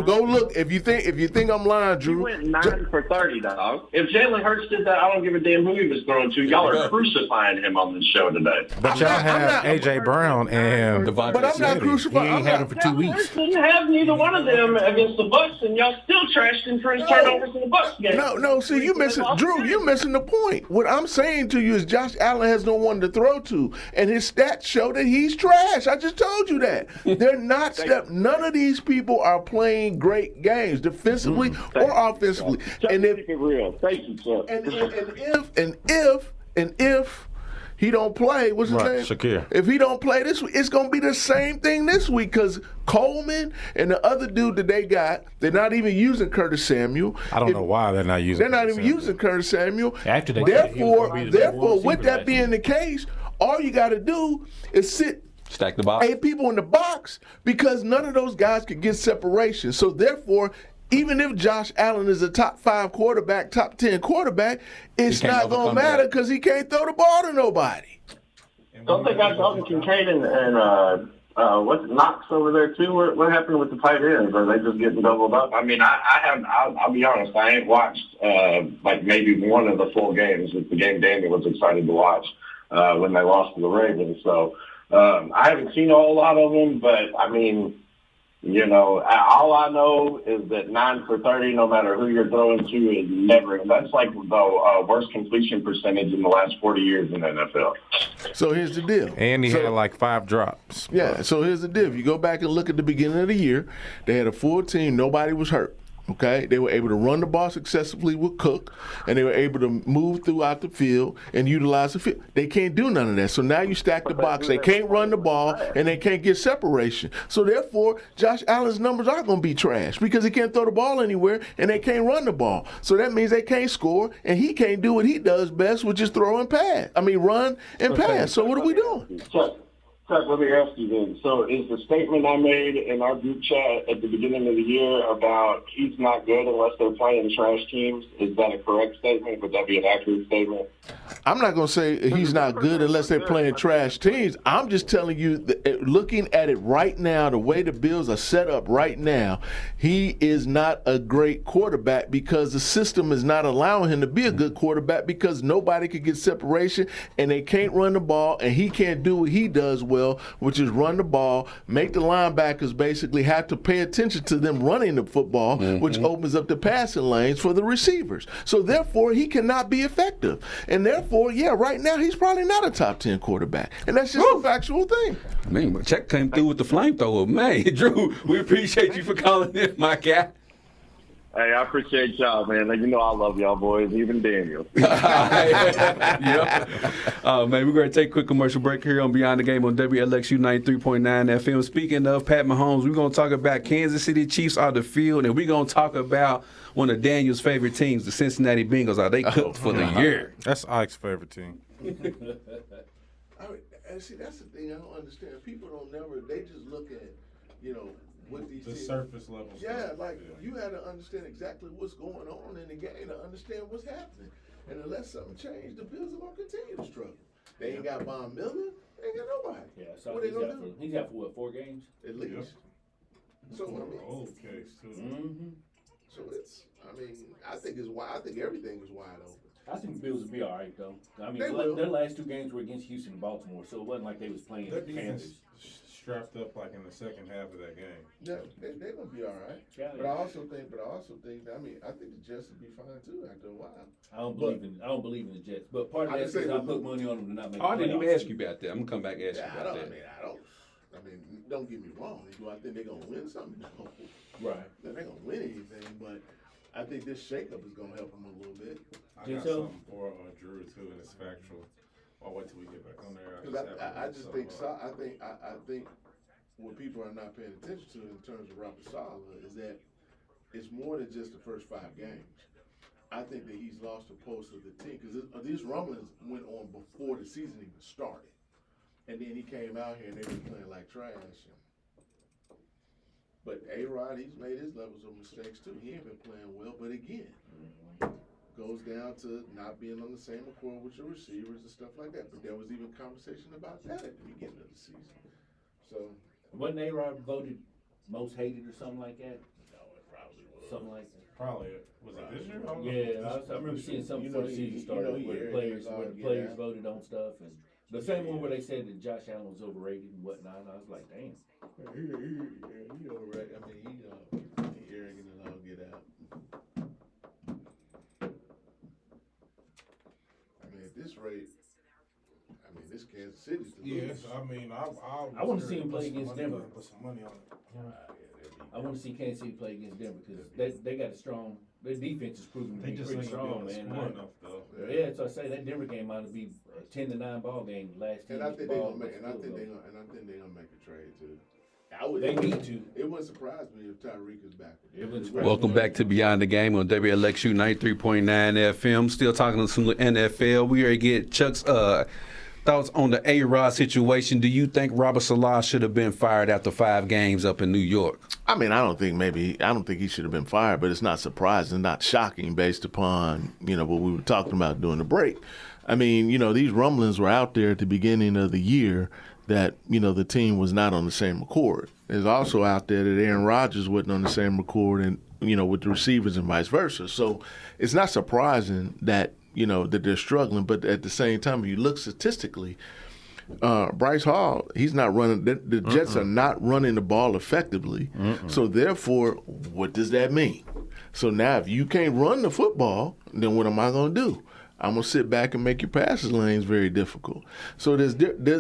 Speaker 5: Go look. If you think I'm lying, Drew.
Speaker 6: He went 9 for 30, dog. If Jalen Hurts did that, I don't give a damn who he was throwing to. Y'all are crucifying him on this show today.
Speaker 2: But y'all have A.J. Brown and
Speaker 1: Devontae
Speaker 5: But I'm not
Speaker 1: Smith.
Speaker 5: crucifying.
Speaker 3: He ain't had him for 2 weeks.
Speaker 6: Hurts didn't have neither one of them against the Bucks, and y'all still trashed him for his turnovers in the Bucks game.
Speaker 5: No. See, you missing, Drew. You're missing the point. What I'm saying to you is Josh Allen has no one to throw to, and his stats show that he's trash. I just told you that. They're not none of these people are playing great games defensively or offensively. And if
Speaker 6: Thank you, Chuck.
Speaker 5: and if he don't play, what's his name?
Speaker 2: Shakir.
Speaker 5: If he don't play this week, it's gonna be the same thing this week because Coleman and the other dude that they got, they're not even using Curtis Samuel.
Speaker 2: I don't know why they're not using.
Speaker 5: They're not even using Curtis Samuel.
Speaker 3: After they
Speaker 5: therefore, with that being the case, all you got to do is
Speaker 1: Stack the box.
Speaker 5: 8 people in the box because none of those guys could get separation. So therefore, even if Josh Allen is a top 5 quarterback, top 10 quarterback, it's not going to matter because he can't throw the ball to nobody.
Speaker 6: Don't they got Dalton Kincaid and what's Knox over there too? What happened with the tight ends? Are they just getting doubled up? I mean, I'll be honest. I ain't watched like maybe one of the full games. It's the game Daniel was excited to watch when they lost to the Ravens. So I haven't seen a whole lot of them, but I mean, all I know is that 9 for 30, no matter who you're throwing to, is never. That's like the worst completion percentage in the last 40 years in the NFL.
Speaker 5: So here's the deal.
Speaker 2: And he had like 5 drops.
Speaker 5: Yeah, so here's the deal. If you go back and look at the beginning of the year, they had a full team. Nobody was hurt. Okay, they were able to run the ball successfully with Cook, and they were able to move throughout the field and utilize the field. They can't do none of that. So now you stack the box. They can't run the ball, and they can't get separation. So therefore, Josh Allen's numbers are going to be trash because he can't throw the ball anywhere, and they can't run the ball. So that means they can't score, and he can't do what he does best, which is throw and pass. Run and pass. So what are we doing?
Speaker 6: Chuck, let me ask you then. So is the statement I made in our group chat at the beginning of the year about he's not good unless they're playing trash teams, is that a correct statement? Would that be an accurate statement?
Speaker 5: I'm not going to say he's not good unless they're playing trash teams. I'm just telling you, that looking at it right now, the way the Bills are set up right now, he is not a great quarterback because the system is not allowing him to be a good quarterback because nobody can get separation and they can't run the ball and he can't do what he does well, which is run the ball, make the linebackers basically have to pay attention to them running the football, which opens up the passing lanes for the receivers. So therefore, he cannot be effective. And therefore, right now he's probably not a top 10 quarterback. And that's just a factual thing.
Speaker 1: Check came through with the flamethrower. Man, Drew, we appreciate you for calling in, my guy.
Speaker 6: Hey, I appreciate y'all, man. You know I love y'all boys, even Daniel.
Speaker 1: Man, we're going to take a quick commercial break here on Beyond the Game on WLXU 93.9 FM. Speaking of Pat Mahomes, we're going to talk about Kansas City Chiefs on the field, and we're going to talk about one of Daniel's favorite teams, the Cincinnati Bengals. Are they cooked for the year?
Speaker 2: That's Ike's favorite team.
Speaker 5: See, that's the thing I don't understand. People they just look at, what these
Speaker 2: The
Speaker 5: teams,
Speaker 2: surface level stuff.
Speaker 5: You had to understand exactly what's going on in the game to understand what's happening. And unless something changed, the Bills are going to continue to struggle. They ain't got Von Miller, Ain't got nobody.
Speaker 3: Yeah, so
Speaker 5: What they gonna do?
Speaker 3: he's out for what, 4 games?
Speaker 5: At least. So I mean,
Speaker 2: Old case too.
Speaker 3: Mm-hmm.
Speaker 5: so it's. I mean, I think it's wide. I think everything is wide open.
Speaker 3: I think the Bills will be all right, though. I mean,
Speaker 5: They will.
Speaker 3: their last 2 games were against Houston and Baltimore, so it wasn't like they was playing
Speaker 2: Their
Speaker 3: the
Speaker 2: defense
Speaker 3: Panthers.
Speaker 2: strapped up like in the second half of that game.
Speaker 5: Yeah, they're gonna be all right.
Speaker 3: Yeah,
Speaker 5: But I also think. I mean, I think the Jets will be fine too after a while.
Speaker 3: I don't believe in the Jets, but part of
Speaker 5: I
Speaker 3: that
Speaker 5: just
Speaker 3: is
Speaker 5: say
Speaker 3: I
Speaker 5: the-
Speaker 3: put money on them to not make.
Speaker 1: Oh, I didn't
Speaker 3: the
Speaker 1: even
Speaker 3: playoffs.
Speaker 1: ask you about that. I'm gonna come back and ask you
Speaker 5: Yeah,
Speaker 1: about that.
Speaker 5: I mean, don't get me wrong. Do I think they're gonna win something? No.
Speaker 3: Right.
Speaker 5: They're not gonna win anything, but I think this shakeup is gonna help them a little bit.
Speaker 2: I
Speaker 3: Think
Speaker 2: got
Speaker 3: so?
Speaker 2: something for Drew too, and it's factual. I'll wait till we get back on there.
Speaker 5: Because I just think I think what people are not paying attention to in terms of Robert Saleh is that it's more than just the first 5 games. I think that he's lost the pulse of the team because these rumblings went on before the season even started, and then he came out here and they were playing like trash. But A-Rod, he's made his levels of mistakes too. He ain't been playing well, but again, goes down to not being on the same accord with your receivers and stuff like that. But there was even conversation about that at the beginning of the season. So,
Speaker 3: Wasn't A-Rod voted most hated or something like that?
Speaker 5: no, it probably was.
Speaker 3: Something like that.
Speaker 2: Probably was it this year?
Speaker 3: Yeah, I remember seeing something
Speaker 5: You know,
Speaker 3: before the season
Speaker 5: he
Speaker 3: started where the players
Speaker 5: arrogant,
Speaker 3: voted on stuff, and the same one where they said that Josh Allen was overrated and whatnot. And I was like, damn.
Speaker 5: He alright. I mean, he arrogant and all get out. I mean, at this rate, this Kansas City's the
Speaker 2: Yes,
Speaker 5: lose.
Speaker 2: I mean,
Speaker 3: I wanna see him play against Denver.
Speaker 2: Put some money on it.
Speaker 3: I want to see Kansas City play against Denver because they got a strong. Their defense is proving to
Speaker 2: They
Speaker 3: be
Speaker 2: just
Speaker 3: pretty
Speaker 2: ain't gonna be
Speaker 3: strong,
Speaker 2: able to
Speaker 3: man.
Speaker 2: score enough though.
Speaker 3: Yeah, so I say that Denver game ought to be a 10-9 ball game. Last team
Speaker 5: And I
Speaker 3: with
Speaker 5: think
Speaker 3: the
Speaker 5: they're
Speaker 3: ball
Speaker 5: gonna make.
Speaker 3: was
Speaker 5: And I
Speaker 3: field
Speaker 5: think
Speaker 3: goal.
Speaker 5: they're gonna make a trade too.
Speaker 3: They need to.
Speaker 5: It wouldn't surprise me if Tyreek is back.
Speaker 3: It wouldn't surprise
Speaker 1: Welcome back to Beyond the Game on WLXU 93.9 FM. Still talking to some NFL. We are getting Chuck's thoughts on the A-Rod situation. Do you think Robert Saleh should have been fired after 5 games up in New York?
Speaker 5: I mean, I don't think he should have been fired, but it's not surprising, not shocking based upon, what we were talking about during the break. I mean, these rumblings were out there at the beginning of the year that, the team was not on the same accord. It's also out there that Aaron Rodgers wasn't on the same accord and, with the receivers and vice versa. So it's not surprising that, that they're struggling, but at the same time, if you look statistically, Bryce Hall, he's not running. The Jets are not running the ball effectively. So therefore, what does that mean? So now, if you can't run the football, then what am I going to do? I'm going to sit back and make your passing lanes very difficult. So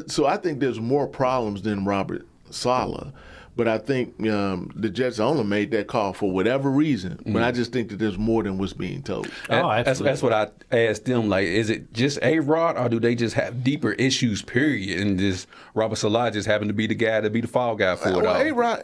Speaker 5: so I think there's more problems than Robert Saleh. But I think the Jets owner made that call for whatever reason. But I just think that there's more than what's being told.
Speaker 1: That's what I asked them. Like, is it just A-Rod, or do they just have deeper issues, period? And this Robert Saleh just happened to be the guy to be the fall guy for it all.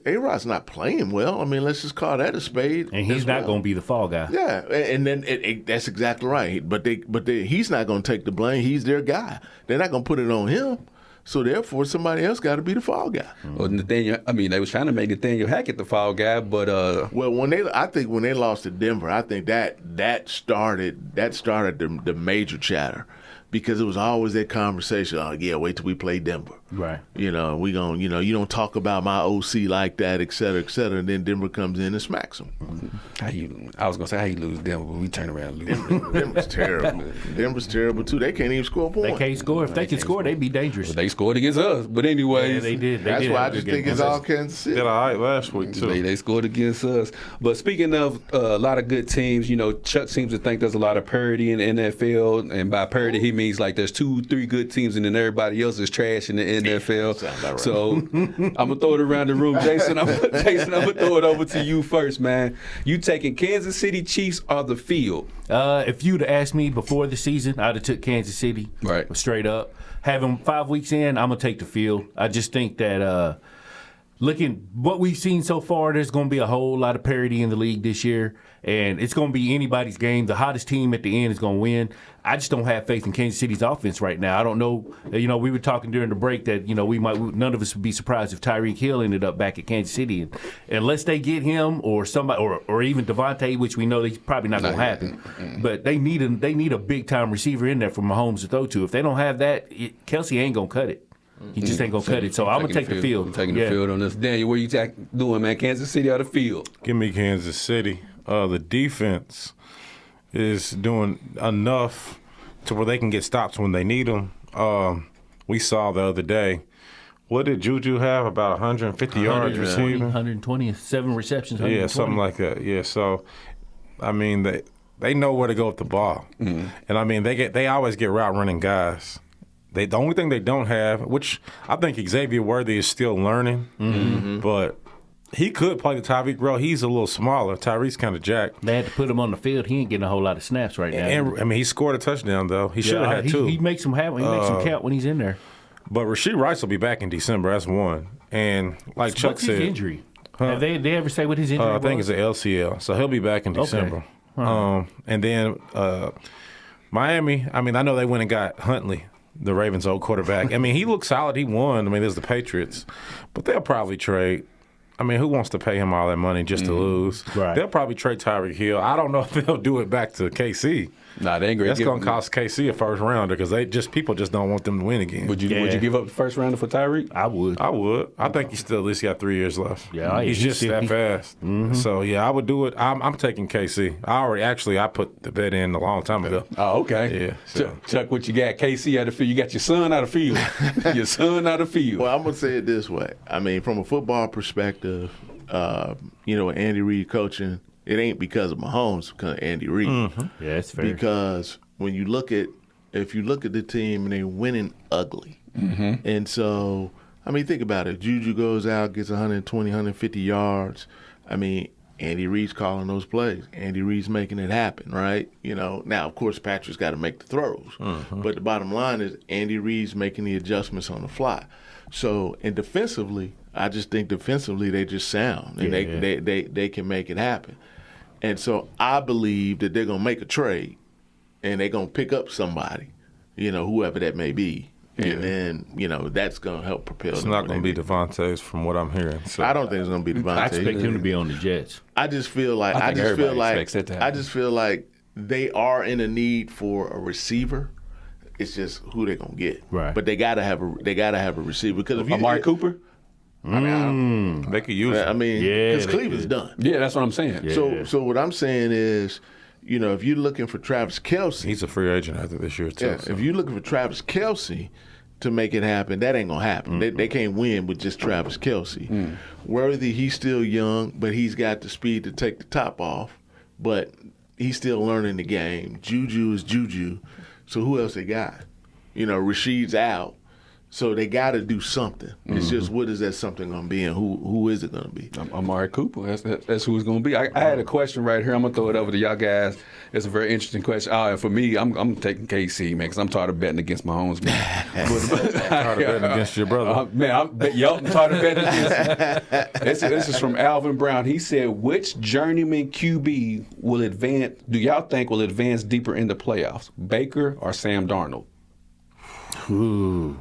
Speaker 5: A-Rod's not playing well. I mean, let's just call that a spade.
Speaker 3: And he's not going to be the fall guy.
Speaker 5: Yeah, and then that's exactly right. But he's not going to take the blame. He's their guy. They're not going to put it on him. So therefore, somebody else got to be the fall guy.
Speaker 1: Well, they was trying to make Nathaniel Hackett the fall guy, but
Speaker 5: well, I think when they lost to Denver, I think that started the major chatter, because it was always that conversation. Oh yeah, wait till we play Denver.
Speaker 3: Right.
Speaker 5: We gon' you don't talk about my OC like that, et cetera, and then Denver comes in and smacks them.
Speaker 1: I was gonna say how you lose Denver, but we turn around and lose.
Speaker 5: Denver's terrible. Denver's terrible too. They can't even score a point.
Speaker 3: They can't score. If they could score, they'd be dangerous.
Speaker 1: Well, they scored against us, but anyways,
Speaker 3: Yeah, they did.
Speaker 5: That's why I just think it's all Kansas City.
Speaker 2: Did all right last week too.
Speaker 1: They scored against us. But speaking of a lot of good teams, Chuck seems to think there's a lot of parity in the NFL, and by parity he means like there's 2-3 good teams and then everybody else is trash in the NFL.
Speaker 5: Sounds about right.
Speaker 1: So I'm gonna throw it around the room, Jason. I'm gonna throw it over to you first, man. You taking Kansas City Chiefs or the field?
Speaker 3: If you'd have asked me before the season, I'd have took Kansas City.
Speaker 1: Right.
Speaker 3: Straight up. Having 5 weeks in, I'm gonna take the field. I just think that looking what we've seen so far, there's going to be a whole lot of parity in the league this year, and it's going to be anybody's game. The hottest team at the end is going to win. I just don't have faith in Kansas City's offense right now. I don't know. We were talking during the break that none of us would be surprised if Tyreek Hill ended up back at Kansas City, and unless they get him or somebody or even Devontae, which we know that's probably not going to happen. But they need a big time receiver in there for Mahomes to throw to. If they don't have that, Kelsey ain't going to cut it. He just ain't going to cut it. So I'm going to take the field.
Speaker 1: I'm taking the field on this. Daniel, what are you doing, man? Kansas City or the field?
Speaker 2: Give me Kansas City. The defense is doing enough to where they can get stops when they need them. We saw the other day, what did Juju have? About 150 yards receiving?
Speaker 3: 120, 7 receptions, 120.
Speaker 2: Yeah, something like that. Yeah, so, I mean, they know where to go with the ball. Mm-hmm. And, I mean, they always get route running guys. The only thing they don't have, which I think Xavier Worthy is still learning, but he could play the Tyreek role. He's a little smaller. Tyreek's kind of jacked.
Speaker 3: They had to put him on the field. He ain't getting a whole lot of snaps right now.
Speaker 2: And I mean, he scored a touchdown, though. He should have had two.
Speaker 3: He makes them have. He makes them count when he's in there.
Speaker 2: But Rashee Rice will be back in December. That's one. And like Chuck said,
Speaker 3: what's his injury? Have they ever say what his injury was?
Speaker 2: I think it's an LCL. So he'll be back in December. Okay. And then Miami, I mean, I know they went and got Huntley, the Ravens' old quarterback. I mean, he looked solid. He won. I mean, there's the Patriots. But they'll probably trade. I mean, who wants to pay him all that money just to lose?
Speaker 3: Right.
Speaker 2: They'll probably trade Tyreek Hill. I don't know if they'll do it back to KC.
Speaker 1: Nah, they ain't great.
Speaker 2: That's going to cost KC a first rounder because people just don't want them to win again.
Speaker 1: Would you give up the first rounder for Tyreek?
Speaker 3: I would.
Speaker 2: I think he's still at least got 3 years left.
Speaker 3: Yeah,
Speaker 2: he's just that fast. Mm-hmm. So yeah, I would do it. I'm taking KC. I put the bet in a long time ago.
Speaker 1: Oh, okay.
Speaker 2: Yeah. So.
Speaker 1: Chuck, what you got? KC out of the field. You got your son out of the field. Your son out of the field.
Speaker 5: Well, I'm gonna say it this way. I mean, from a football perspective, Andy Reid coaching, it ain't because of Mahomes, it's because of Andy Reid.
Speaker 3: Mm-hmm. Yeah, that's fair.
Speaker 5: Because when you look at the team and they're winning ugly, and so I mean, think about it. Juju goes out, gets 120, 150 yards. I mean, Andy Reid's calling those plays. Andy Reid's making it happen, right? Now of course Patrick's got to make the throws, but the bottom line is Andy Reid's making the adjustments on the fly. So, and defensively, I just think they just sound and they can make it happen. And so I believe that they're gonna make a trade and they're gonna pick up somebody, whoever that may be. And then, that's going to help propel them.
Speaker 2: It's not going to be Devontae's from what I'm hearing. So.
Speaker 5: I don't think it's going to be Devontae.
Speaker 3: I expect him to be on the Jets.
Speaker 5: I just feel like they are in a need for a receiver. It's just who they're going to get.
Speaker 3: Right.
Speaker 5: But they got to have a receiver because if
Speaker 1: Amari Cooper?
Speaker 5: I mean,
Speaker 2: they could use it.
Speaker 5: I mean, because Cleveland's done.
Speaker 1: Yeah, that's what I'm saying.
Speaker 5: Yeah. So what I'm saying is, if you're looking for Travis Kelce.
Speaker 2: He's a free agent after this year, too.
Speaker 5: Yeah, so. If you're looking for Travis Kelce to make it happen, that ain't going to happen. They can't win with just Travis Kelce. Worthy, he's still young, but he's got the speed to take the top off. But he's still learning the game. Juju is Juju. So who else they got? Rashid's out. So they got to do something. It's just what is that something going to be, and who is it going to be?
Speaker 1: Amari Cooper. That's who it's going to be. I had a question right here. I'm going to throw it over to y'all guys. It's a very interesting question. For me, I'm taking KC, man, because I'm tired of betting against Mahomes, man.
Speaker 2: Tired of betting against your brother.
Speaker 1: I'm tired of betting against This is from Alvin Brown. He said, which journeyman QB do y'all think will advance deeper in the playoffs, Baker or Sam Darnold?
Speaker 3: Ooh.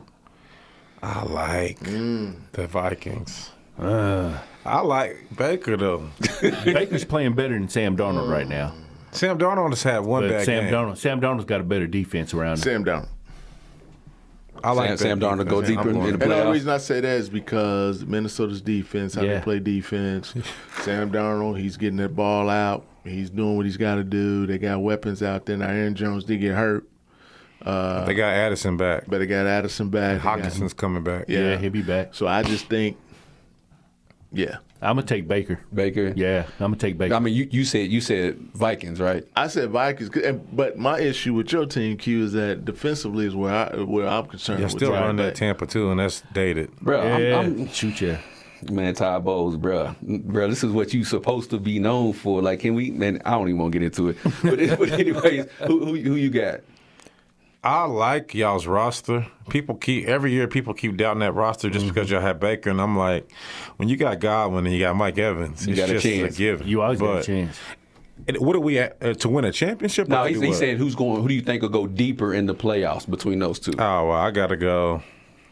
Speaker 2: I like the Vikings. I like Baker, though.
Speaker 3: Baker's playing better than Sam Darnold right now.
Speaker 2: Sam Darnold has had one bad game.
Speaker 3: Sam Darnold's got a better defense around him.
Speaker 5: Sam Darnold.
Speaker 1: I like Sam Darnold to go deeper in the playoffs.
Speaker 5: And the only reason I say that is because Minnesota's defense, how they play defense. Sam Darnold, he's getting that ball out. He's doing what he's got to do. They got weapons out there. Now, Aaron Jones did get hurt.
Speaker 2: They got Addison back.
Speaker 5: But they got Addison back.
Speaker 2: Hawkinson's coming back.
Speaker 3: Yeah, he'll be back.
Speaker 5: So I just think,
Speaker 3: I'm going to take Baker.
Speaker 1: Baker?
Speaker 3: Yeah, I'm going to take Baker.
Speaker 1: I mean, you said Vikings, right?
Speaker 5: I said Vikings, but my issue with your team, Q, is that defensively is where I'm concerned.
Speaker 2: You're still running that Tampa, too, and that's dated.
Speaker 1: Bro,
Speaker 3: I'm shoot ya.
Speaker 1: Man, Ty Bowles, bro, this is what you supposed to be known for. Like, can we? Man, I don't even want to get into it. But anyways, who you got?
Speaker 2: I like y'all's roster. Every year people keep doubting that roster just because y'all have Baker, and I'm like, when you got Godwin and you got Mike Evans, it's
Speaker 1: got a
Speaker 2: just
Speaker 1: chance.
Speaker 2: a given.
Speaker 3: You always got a chance.
Speaker 2: What are we at to win a championship?
Speaker 1: No, he said who do you think will go deeper in the playoffs between those two?
Speaker 2: Oh, well, I gotta go.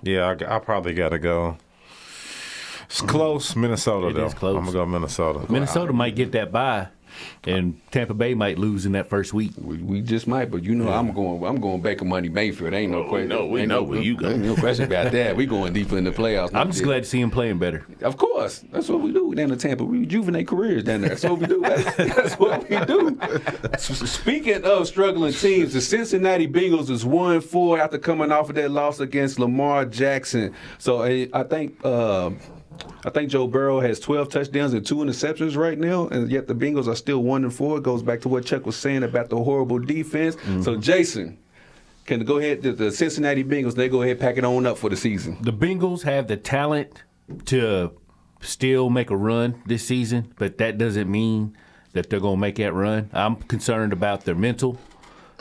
Speaker 2: Yeah, I probably gotta go. It's close, Minnesota though.
Speaker 3: Is close.
Speaker 2: I'm gonna go Minnesota.
Speaker 3: Minnesota might get that bye, and Tampa Bay might lose in that first week.
Speaker 1: We just might, but I'm going Baker Money Mayfield. Ain't no question.
Speaker 5: We know where you go.
Speaker 1: Ain't no question about that. We going deeper in the playoffs.
Speaker 3: I'm just glad to see him playing better.
Speaker 1: Of course, that's what we do down in Tampa. We rejuvenate careers down there. That's what we do. That's what we do. Speaking of struggling teams, the Cincinnati Bengals is 1-4 after coming off of that loss against Lamar Jackson. So I think Joe Burrow has 12 touchdowns and 2 interceptions right now, and yet the Bengals are still 1-4. It goes back to what Chuck was saying about the horrible defense. So, Jason, can go ahead, the Cincinnati Bengals, they go ahead and pack it on up for the season.
Speaker 3: The Bengals have the talent to still make a run this season, but that doesn't mean that they're going to make that run. I'm concerned about their mental.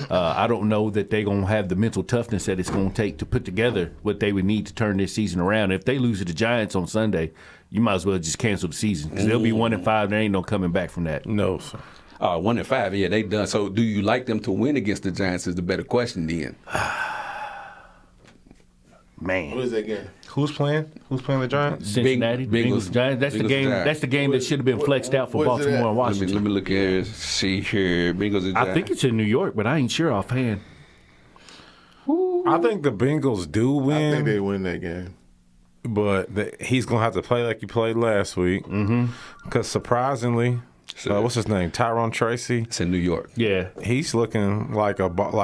Speaker 3: I don't know that they're going to have the mental toughness that it's going to take to put together what they would need to turn this season around. If they lose to the Giants on Sunday, you might as well just cancel the season because they'll be 1-5. There ain't no coming back from that.
Speaker 2: No, sir.
Speaker 1: 1-5, yeah, they done. So do you like them to win against the Giants is the better question then.
Speaker 3: Man.
Speaker 5: What is that game?
Speaker 2: Who's playing? Who's playing the Giants?
Speaker 3: Cincinnati, Bengals, Giants. That's the game.
Speaker 1: Giants.
Speaker 3: That's the game that should have been flexed out for
Speaker 5: Where's it
Speaker 3: Baltimore
Speaker 5: at?
Speaker 3: and Washington.
Speaker 1: Let me look here. See here. Bengals and Giants.
Speaker 3: I think it's in New York, but I ain't sure offhand.
Speaker 2: I think the Bengals do
Speaker 5: I
Speaker 2: win,
Speaker 5: think they win that game.
Speaker 2: but he's going to have to play like he played last week. Because surprisingly, what's his name? Tyrone Tracy.
Speaker 1: It's in New York.
Speaker 3: Yeah.
Speaker 2: He's looking like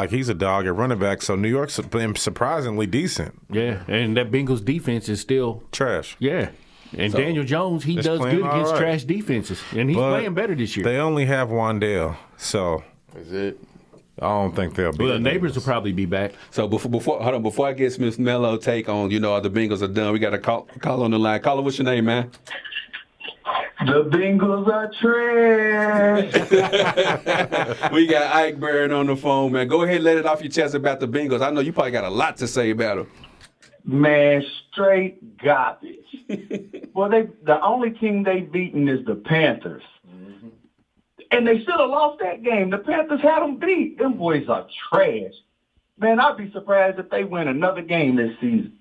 Speaker 2: he's a dog at running back. So New York's been surprisingly decent.
Speaker 3: Yeah, and that Bengals defense is still
Speaker 2: Trash.
Speaker 3: yeah. And
Speaker 2: So,
Speaker 3: Daniel Jones, he
Speaker 2: it's
Speaker 3: does
Speaker 2: playing
Speaker 3: good against
Speaker 2: all right.
Speaker 3: trash defenses, and he's
Speaker 2: But
Speaker 3: playing better this year.
Speaker 2: They only have Wandale, so
Speaker 5: Is it?
Speaker 2: I don't think they'll be.
Speaker 3: Well, the neighbors will probably be back.
Speaker 1: So before I get Miss Mello take on, the Bengals are done, we got a call on the line. Caller, what's your name, man?
Speaker 6: The Bengals are trash.
Speaker 1: We got Ike Barrett on the phone, man. Go ahead and let it off your chest about the Bengals. I know you probably got a lot to say about them.
Speaker 6: Man, straight garbage. Well, the only team they've beaten is the Panthers. And they should have lost that game. The Panthers had them beat. Them boys are trash. Man, I'd be surprised if they win another game this season.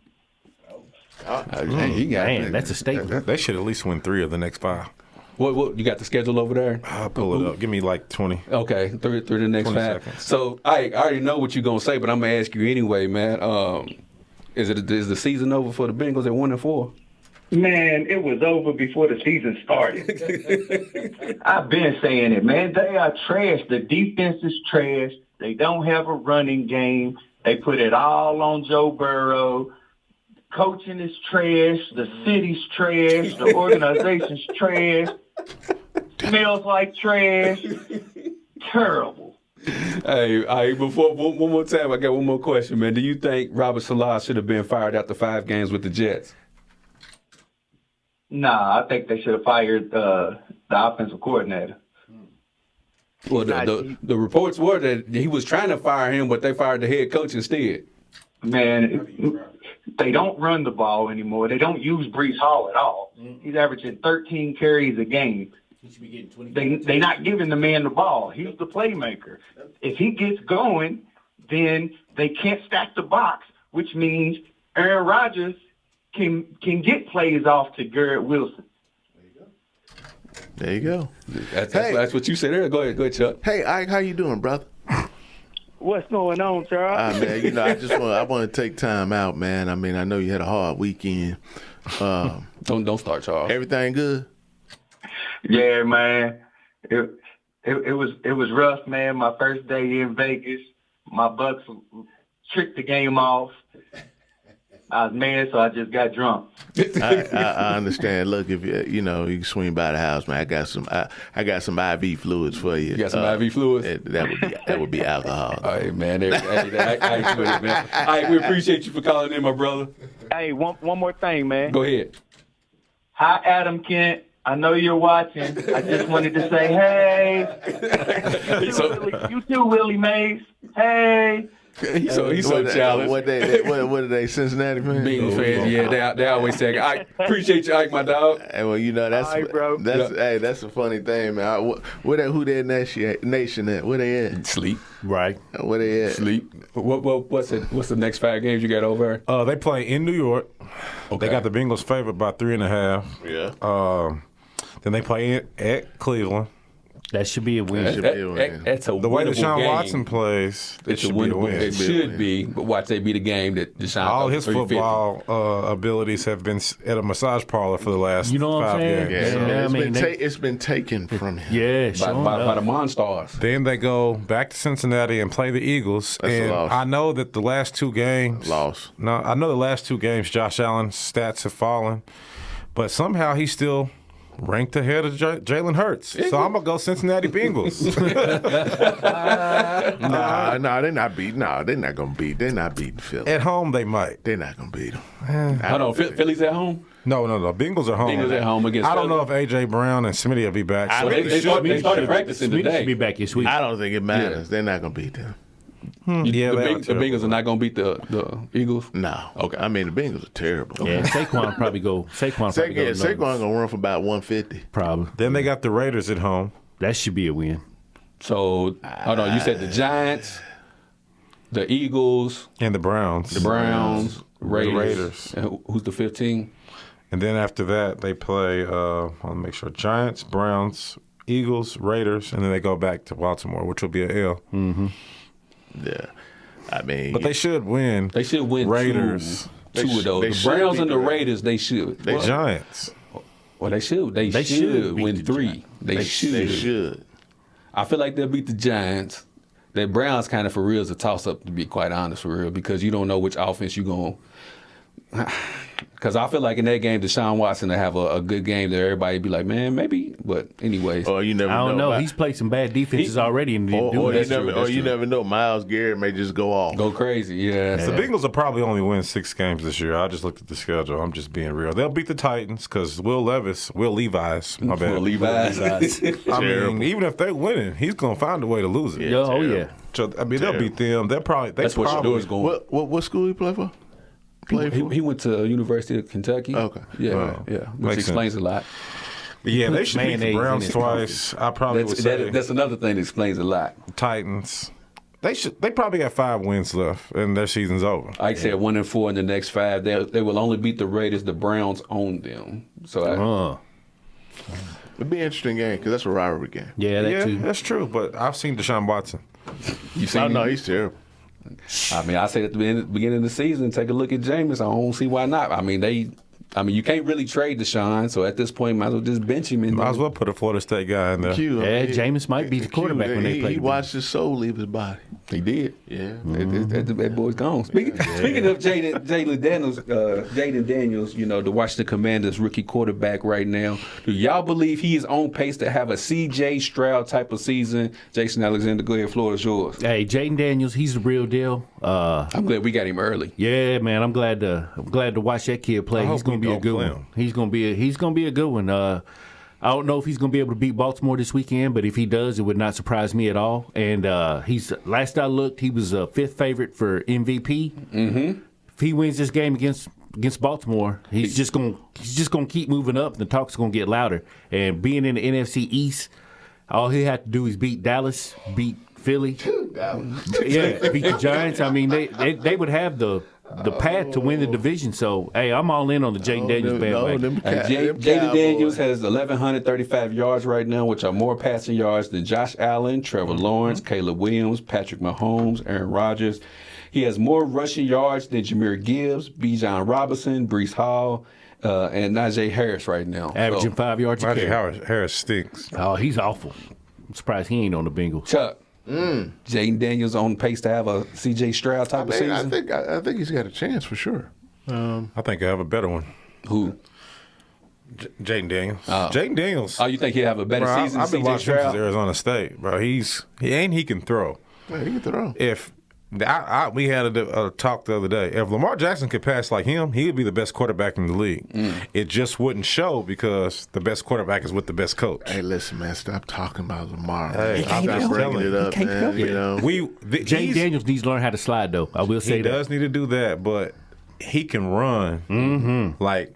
Speaker 3: Man, that's a statement.
Speaker 2: They should at least win 3 of the next 5.
Speaker 1: What you got the schedule over there?
Speaker 2: I'll pull it up. Give me like 20.
Speaker 1: Okay, through the next
Speaker 2: 20
Speaker 1: 5.
Speaker 2: seconds.
Speaker 1: So I already know what you're gonna say, but I'm gonna ask you anyway, man. Is the season over for the Bengals at 1-4?
Speaker 6: Man, it was over before the season started. I've been saying it, man. They are trash. The defense is trash. They don't have a running game. They put it all on Joe Burrow. Coaching is trash. The city's trash. The organization's trash. Smells like trash. Terrible.
Speaker 1: Hey, before one more time, I got one more question, man. Do you think Robert Saleh should have been fired after 5 games with the Jets?
Speaker 6: Nah, I think they should have fired the offensive coordinator.
Speaker 1: Well, the reports were that he was trying to fire him, but they fired the head coach instead.
Speaker 6: Man, they don't run the ball anymore. They don't use Breece Hall at all. He's averaging 13 carries a game. They're not giving the man the ball. He's the playmaker. If he gets going, then they can't stack the box, which means Aaron Rodgers can get plays off to Garrett Wilson.
Speaker 5: There you go.
Speaker 1: That's what you said there. Go ahead, Chuck.
Speaker 5: Hey, Ike, how you doing, brother?
Speaker 6: What's going on, Charles?
Speaker 5: Man, I want to take time out, man. I mean, I know you had a hard weekend.
Speaker 1: Don't start, Charles.
Speaker 5: Everything good?
Speaker 6: Yeah, man. It was rough, man. My first day in Vegas, my Bucks tricked the game off. I was mad, so I just got drunk.
Speaker 5: I understand. Look, if you can swing by the house, man. I got some IV fluids for you.
Speaker 1: You got some IV fluids?
Speaker 5: That would be alcohol.
Speaker 1: All right, man. I with it, man. All right, we appreciate you for calling in, my brother.
Speaker 6: Hey, one more thing, man.
Speaker 1: Go ahead.
Speaker 6: Hi, Adam Kent. I know you're watching. I just wanted to say, hey. You too, Willie Mays. Hey.
Speaker 1: He's so childish.
Speaker 5: What are they? Cincinnati fans?
Speaker 1: Bengals fans, yeah, they always say, "I appreciate you, Ike, my dog."
Speaker 5: Hey, well, that's
Speaker 7: All right, bro.
Speaker 5: that's a funny thing, man. Who their nation at? Where they at?
Speaker 1: Sleep,
Speaker 3: Right.
Speaker 5: Where they at?
Speaker 1: sleep. What's the next 5 games you got over?
Speaker 2: They play in New York.
Speaker 1: Okay.
Speaker 2: They got the Bengals favored by 3.5.
Speaker 5: Yeah.
Speaker 2: Then they play at Cleveland.
Speaker 3: That should be a win.
Speaker 1: That's a
Speaker 2: The way
Speaker 1: winnable
Speaker 2: Deshaun
Speaker 1: game.
Speaker 2: Watson plays, it should be a win.
Speaker 1: It should be, but watch they be the game that Deshaun.
Speaker 2: All his
Speaker 1: 350.
Speaker 2: football abilities have been at a massage parlor for the last
Speaker 3: You know what
Speaker 2: 5
Speaker 3: I'm saying?
Speaker 2: games.
Speaker 3: Yeah.
Speaker 5: It's been taken from him.
Speaker 3: Yeah,
Speaker 1: by the Monstars.
Speaker 2: Then they go back to Cincinnati and play the Eagles.
Speaker 5: That's a
Speaker 2: and
Speaker 5: loss.
Speaker 2: I know that the last 2 games,
Speaker 5: Loss.
Speaker 2: No, I know the last 2 games, Josh Allen's stats have fallen, but somehow he's still ranked ahead of Jalen Hurts. So I'm gonna go Cincinnati Bengals.
Speaker 5: Nah, they're not beating. No, they're not gonna beat. They're not beating Philly.
Speaker 2: At home, they might.
Speaker 5: They're not gonna beat them.
Speaker 1: Hold on, Philly's at home.
Speaker 2: No. Bengals are home.
Speaker 1: Bengals at home against.
Speaker 2: I don't know
Speaker 1: Philly.
Speaker 2: if A.J. Brown and Smitty will be back.
Speaker 5: I
Speaker 2: So
Speaker 5: think
Speaker 1: They started
Speaker 3: Smith
Speaker 1: practicing
Speaker 3: should
Speaker 1: today.
Speaker 3: be back this week.
Speaker 5: I don't think it matters.
Speaker 1: Yeah.
Speaker 5: They're not gonna beat them.
Speaker 2: yeah,
Speaker 1: the
Speaker 2: they are
Speaker 1: Bengals
Speaker 2: terrible.
Speaker 1: are not going to beat the Eagles.
Speaker 5: No.
Speaker 1: Okay.
Speaker 5: I mean, the Bengals are terrible.
Speaker 3: Yeah, Saquon probably go.
Speaker 5: Saquon gonna run for about 150.
Speaker 3: Probably.
Speaker 2: Then they got the Raiders at home.
Speaker 3: That should be a win.
Speaker 1: So hold on, you said the Giants, the Eagles,
Speaker 2: And the Browns.
Speaker 1: the Browns, Raiders.
Speaker 2: Raiders.
Speaker 1: And who's the 15?
Speaker 2: And then after that, they play, I want to make sure, Giants, Browns, Eagles, Raiders, and then they go back to Baltimore, which will be an L.
Speaker 5: Yeah. I mean,
Speaker 2: But they should win.
Speaker 1: They should win
Speaker 2: Raiders.
Speaker 1: two of those.
Speaker 5: they
Speaker 1: The
Speaker 5: should
Speaker 1: Browns
Speaker 5: beat
Speaker 1: and the
Speaker 5: the
Speaker 1: Raiders, they should.
Speaker 2: They Giants.
Speaker 1: Well, they should. They
Speaker 3: should
Speaker 1: should
Speaker 3: beat
Speaker 1: win
Speaker 3: the
Speaker 1: 3.
Speaker 3: Giants.
Speaker 1: They should.
Speaker 5: They should.
Speaker 1: I feel like they'll beat the Giants. The Browns kind of for real is a toss up, to be quite honest, for real, because you don't know which offense you're going to. Because I feel like in that game, Deshaun Watson to have a good game that everybody be like, man, maybe. But anyways,
Speaker 5: Or you never
Speaker 3: I don't know.
Speaker 5: about-
Speaker 3: He's played some bad defenses already. And
Speaker 5: Or you
Speaker 1: That's
Speaker 5: never,
Speaker 1: true, that's
Speaker 5: or you
Speaker 1: true.
Speaker 5: never know. Miles Garrett may just go off.
Speaker 1: go crazy. Yeah.
Speaker 2: The Bengals will probably only win 6 games this year. I just looked at the schedule. I'm just being real. They'll beat the Titans because Will Levis, my bad.
Speaker 1: Well, Levi's.
Speaker 2: I mean, even if they're winning, he's going to find a way to lose it.
Speaker 3: Oh, yeah.
Speaker 2: So, I mean, they'll beat them.
Speaker 1: That's what Shador's going.
Speaker 5: What school he play for?
Speaker 1: He went to University of Kentucky.
Speaker 5: Okay.
Speaker 1: Yeah, yeah. Which
Speaker 2: Makes
Speaker 1: explains a lot.
Speaker 2: Yeah, they should beat the
Speaker 3: Mayonnaise in
Speaker 2: Browns
Speaker 3: his
Speaker 2: twice. I probably would say
Speaker 1: That's another thing that explains a lot.
Speaker 2: Titans. They probably got 5 wins left, and their season's over.
Speaker 1: Ike said 1-4 in the next 5. They will only beat the Raiders. The Browns own them. So
Speaker 5: It'd be an interesting game because that's a rivalry game.
Speaker 3: Yeah, that
Speaker 2: Yeah,
Speaker 3: too.
Speaker 2: that's true. But I've seen Deshaun Watson.
Speaker 1: you see,
Speaker 5: Oh, no, he's terrible.
Speaker 1: I mean, I said at the beginning of the season, take a look at Jameis. I don't see why not. I mean, you can't really trade Deshaun, so at this point, might as well just bench him. And
Speaker 2: Might as well put a Florida State guy in there.
Speaker 5: Q,
Speaker 3: Yeah, Jameis might be the quarterback when they play.
Speaker 5: He watched his soul leave his body.
Speaker 1: He did.
Speaker 5: Yeah.
Speaker 1: That boy's gone. Speaking of Jayden Daniels, the Washington Commanders rookie quarterback right now. Do y'all believe he is on pace to have a C.J. Stroud type of season? Jason Alexander, go ahead. Floor is yours.
Speaker 3: Hey, Jayden Daniels, he's the real deal.
Speaker 1: I'm glad we got him early.
Speaker 3: Yeah, man, I'm glad to watch that kid play.
Speaker 2: I
Speaker 3: He's
Speaker 2: hope
Speaker 3: going
Speaker 2: we
Speaker 3: to be a
Speaker 2: don't
Speaker 3: good
Speaker 2: play
Speaker 3: one.
Speaker 2: him.
Speaker 3: He's going to be a good one. I don't know if he's going to be able to beat Baltimore this weekend, but if he does, it would not surprise me at all. And he's last I looked, he was a 5th favorite for MVP. Mm-hmm. If he wins this game against Baltimore, he's just going to keep moving up. And the talk's going to get louder. And being in the NFC East, all he had to do is beat Dallas, beat Philly, beat the Giants. I mean, they would have the path to win the division. So, hey, I'm all in on the Jayden Daniels bandwagon.
Speaker 1: Jayden Daniels has 1,135 yards right now, which are more passing yards than Josh Allen, Trevor Lawrence, Caleb Williams, Patrick Mahomes, Aaron Rodgers. He has more rushing yards than Jahmyr Gibbs, Bijan Robinson, Breece Hall, and Najee Harris right now.
Speaker 3: Averaging 5 yards a carry.
Speaker 2: Harris stinks.
Speaker 3: Oh, he's awful. I'm surprised he ain't on the Bengals.
Speaker 1: Chuck, Jayden Daniels on pace to have a C.J. Stroud type of season?
Speaker 5: I think he's got a chance for sure.
Speaker 2: I think I have a better one.
Speaker 1: Who?
Speaker 2: Jayden Daniels. Jayden Daniels.
Speaker 1: Oh, you think he'll have a better
Speaker 2: Bro,
Speaker 1: season
Speaker 2: I've
Speaker 1: than
Speaker 2: been
Speaker 1: C.J.
Speaker 2: watching him since
Speaker 1: Stroud?
Speaker 2: Arizona State, bro. He can throw.
Speaker 5: Yeah, he can throw.
Speaker 2: If We had a talk the other day. If Lamar Jackson could pass like him, he would be the best quarterback in the league. It just wouldn't show because the best quarterback is with the best coach.
Speaker 5: Hey, listen, man, stop talking about Lamar.
Speaker 2: Hey,
Speaker 5: I'm not bringing it up, man. You know,
Speaker 3: Jayden Daniels needs to learn how to slide, though. I will say
Speaker 2: he
Speaker 3: that.
Speaker 2: does need to do that, but he can run. Like,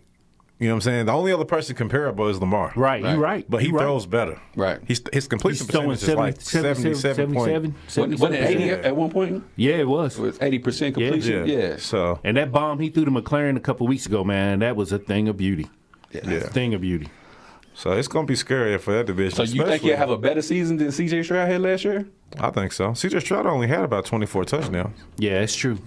Speaker 2: you know what I'm saying? The only other person comparable is Lamar.
Speaker 3: Right, you're right.
Speaker 2: But he throws better.
Speaker 1: Right.
Speaker 2: His completion percentage is like 77
Speaker 1: Wasn't it 80 at one point?
Speaker 3: Yeah, it was.
Speaker 1: It was 80% completion. Yeah.
Speaker 2: So
Speaker 3: And that bomb he threw to McLaren a couple weeks ago, man, that was a thing of beauty.
Speaker 2: Yeah.
Speaker 3: Thing of beauty.
Speaker 2: So it's going to be scary for that division.
Speaker 1: So you think he'll have a better season than C.J. Stroud had last year?
Speaker 2: I think so. C.J. Stroud only had about 24 touchdowns.
Speaker 3: Yeah, it's true.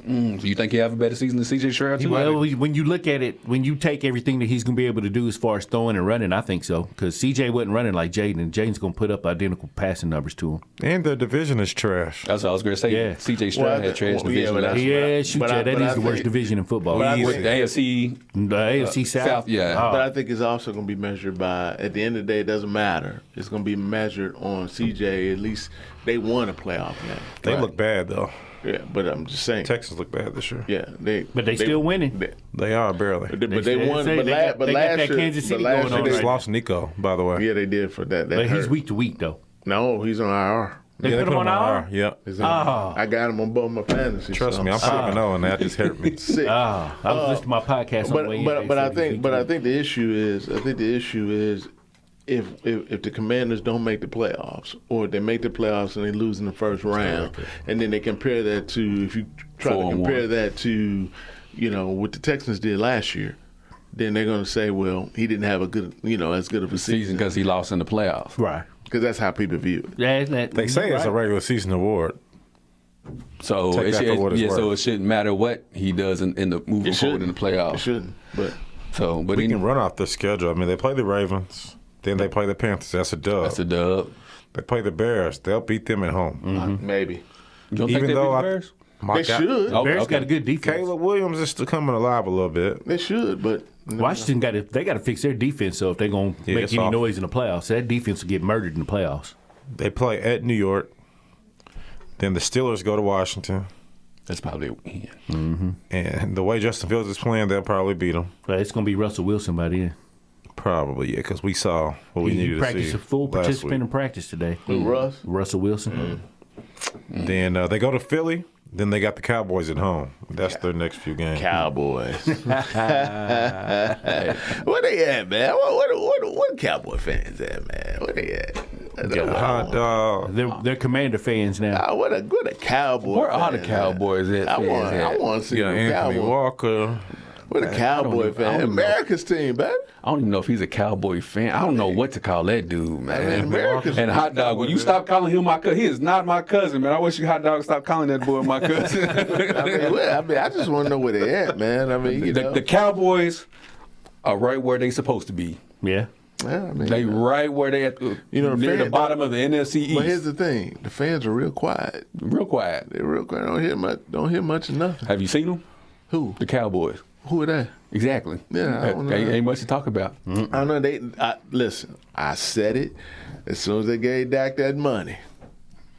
Speaker 1: So you think he'll have a better season than C.J. Stroud too?
Speaker 3: Well, when you look at it, when you take everything that he's going to be able to do as far as throwing and running, I think so. Because C.J. wasn't running like Jayden, and Jayden's going to put up identical passing numbers to him.
Speaker 2: And their division is trash.
Speaker 1: That's what I was going to say.
Speaker 3: Yeah.
Speaker 1: C.J. Stroud had trash division last year.
Speaker 3: Yeah, shoot, that is the worst division in football.
Speaker 1: With the AFC,
Speaker 3: The AFC South.
Speaker 1: yeah.
Speaker 5: but I think it's also going to be measured by, at the end of the day, it doesn't matter. It's going to be measured on CJ. At least they won a playoff game.
Speaker 2: They look bad, though.
Speaker 5: Yeah, but I'm just saying.
Speaker 2: Texans look bad this year.
Speaker 5: Yeah,
Speaker 3: But they still winning.
Speaker 2: They are, barely.
Speaker 5: But they won.
Speaker 3: They
Speaker 5: But
Speaker 3: got
Speaker 5: last
Speaker 3: that
Speaker 5: year,
Speaker 3: Kansas City
Speaker 5: but last
Speaker 3: going
Speaker 5: year
Speaker 3: on
Speaker 2: They
Speaker 5: they-
Speaker 2: just lost Nico, by the way.
Speaker 5: Yeah, they did for that.
Speaker 3: But he's
Speaker 5: hurt.
Speaker 3: week to week, though.
Speaker 5: No, he's on IR.
Speaker 3: They put him on IR?
Speaker 2: Yep.
Speaker 5: He's on- I got him on both my fantasy.
Speaker 2: Trust me, I'm 5-0, and that just hurt me.
Speaker 5: sick.
Speaker 3: I was listening to my podcast on the way in.
Speaker 5: But I think the issue is if the Commanders don't make the playoffs, or they make the playoffs and they lose in the first round, and then they compare that to, if you try to compare that to, what the Texans did last year, then they're going to say, well, he didn't have a good, as good of a season
Speaker 1: because he lost in the playoffs.
Speaker 3: Right.
Speaker 5: Because that's how people view it.
Speaker 3: Yeah,
Speaker 2: They say it's a regular season award.
Speaker 1: So
Speaker 2: Take that for what it's worth.
Speaker 1: so it shouldn't matter what he does in the moving forward in the playoffs.
Speaker 5: It shouldn't. But
Speaker 2: We can run off the schedule. I mean, they play the Ravens, then they play the Panthers. That's a dub.
Speaker 1: That's a dub.
Speaker 2: They play the Bears. They'll beat them at home.
Speaker 5: maybe.
Speaker 1: You don't
Speaker 2: Even
Speaker 1: think they
Speaker 2: though
Speaker 1: beat the Bears?
Speaker 5: They should.
Speaker 1: Oh,
Speaker 3: Bears
Speaker 1: okay.
Speaker 3: got a good defense.
Speaker 2: Caleb Williams is still coming alive a little bit.
Speaker 5: They should, but
Speaker 3: Washington got to fix their defense. So if they're going to make
Speaker 2: it's
Speaker 3: any
Speaker 2: awful.
Speaker 3: noise in the playoffs, that defense will get murdered in the playoffs.
Speaker 2: They play at New York. Then the Steelers go to Washington.
Speaker 1: That's probably a win.
Speaker 2: And the way Justin Fields is playing, they'll probably beat them.
Speaker 3: But it's going to be Russell Wilson by then.
Speaker 2: Probably, yeah, because we saw what we needed
Speaker 3: He
Speaker 2: to see.
Speaker 3: practiced a full
Speaker 2: last
Speaker 3: participant
Speaker 2: week.
Speaker 3: in practice today.
Speaker 5: Russ?
Speaker 3: Russell Wilson.
Speaker 2: Then they go to Philly. Then they got the Cowboys at home. That's their next few games.
Speaker 5: Cowboys. Where they at, man? What Cowboy fans at, man? Where they at?
Speaker 2: Hot dog.
Speaker 3: They're Commander fans now.
Speaker 5: What a Cowboy.
Speaker 1: Where are the
Speaker 5: fans
Speaker 1: Cowboys at?
Speaker 5: I
Speaker 1: fans
Speaker 5: want to see
Speaker 2: Yeah,
Speaker 5: the
Speaker 2: Anthony
Speaker 5: Cowboy.
Speaker 2: Walker.
Speaker 5: What a Cowboy fan. America's team, baby.
Speaker 1: I don't even know if he's a Cowboy fan. I don't know what to call that dude, man.
Speaker 5: America's
Speaker 1: And Hot Dog, will you stop calling him my cousin? He is not my cousin, man. I wish you Hot Dog stop calling that boy my cousin.
Speaker 5: I just want to know where they at, man. I mean,
Speaker 1: the Cowboys are right where they supposed to be.
Speaker 3: Yeah.
Speaker 5: Yeah, I mean,
Speaker 1: They right where they at, near the bottom of the NFC East.
Speaker 5: But here's the thing: the fans are real quiet.
Speaker 1: Real quiet.
Speaker 5: They're real quiet. Don't hear much of nothing.
Speaker 1: Have you seen them?
Speaker 5: Who?
Speaker 1: The Cowboys.
Speaker 5: Who are they?
Speaker 1: Exactly.
Speaker 5: Yeah, I don't know.
Speaker 1: Ain't much to talk about.
Speaker 5: I know listen, I said it as soon as they gave Dak that money.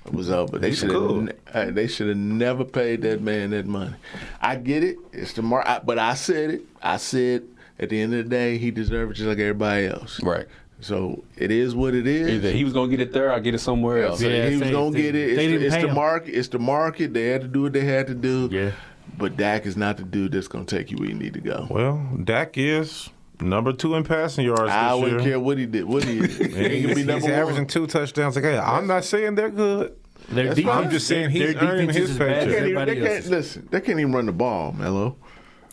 Speaker 5: It was over. They should have never paid that man that money. I get it. It's the but I said it. I said at the end of the day, he deserved it just like everybody else.
Speaker 1: Right.
Speaker 5: So it is what it is.
Speaker 1: Either he was going to get it there or get it somewhere else.
Speaker 5: So he was going to get it. It's the
Speaker 3: pay him.
Speaker 5: market. It's the market. They had to do what they had to do.
Speaker 3: Yeah.
Speaker 5: But Dak is not the dude that's going to take you where you need to go.
Speaker 2: Well, Dak is number 2 in passing yards
Speaker 5: I
Speaker 2: this year.
Speaker 5: wouldn't care what he did. What he is. He can be
Speaker 2: He's
Speaker 5: number
Speaker 2: averaging
Speaker 5: one.
Speaker 2: 2 touchdowns a game. I'm not saying they're good.
Speaker 3: Their
Speaker 5: That's fine.
Speaker 2: I'm just saying he's
Speaker 3: their
Speaker 2: earning
Speaker 3: defense
Speaker 2: his
Speaker 3: is as bad as
Speaker 2: paycheck.
Speaker 3: everybody else's.
Speaker 5: Listen, they can't even run the ball, Mello.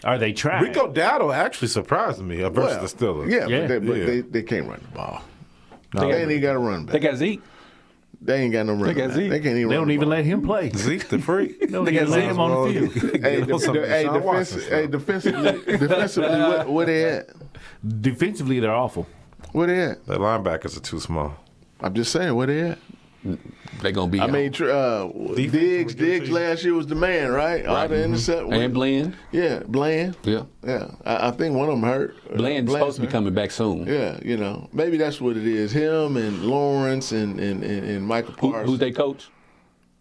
Speaker 3: Are they trying?
Speaker 2: Rico Dowdle actually surprised me versus the Steelers.
Speaker 5: Yeah, but
Speaker 2: Yeah.
Speaker 5: they can't run the ball.
Speaker 2: No.
Speaker 5: They ain't even got a run
Speaker 1: They
Speaker 5: back.
Speaker 1: got Zeke.
Speaker 5: They ain't got no run
Speaker 1: got
Speaker 5: back.
Speaker 1: Zeke.
Speaker 5: They can't even
Speaker 3: They
Speaker 5: run
Speaker 3: don't
Speaker 5: the
Speaker 3: even
Speaker 5: ball.
Speaker 3: let him play.
Speaker 2: Zeke the freak.
Speaker 3: They don't even let him on the field.
Speaker 5: Defensively, where they at?
Speaker 3: Defensively, they're awful.
Speaker 5: Where they at?
Speaker 2: The linebackers are too small.
Speaker 5: I'm just saying, where they at?
Speaker 1: They going to be
Speaker 5: I mean, Diggs last year was the man, right? All the intercept.
Speaker 1: And Bland.
Speaker 5: Yeah, Bland.
Speaker 1: Yeah.
Speaker 5: Yeah, I think one of them hurt.
Speaker 1: Bland's supposed to be coming back soon.
Speaker 5: Yeah, maybe that's what it is. Him and Lawrence and Michael Parsons.
Speaker 1: Who's they coach?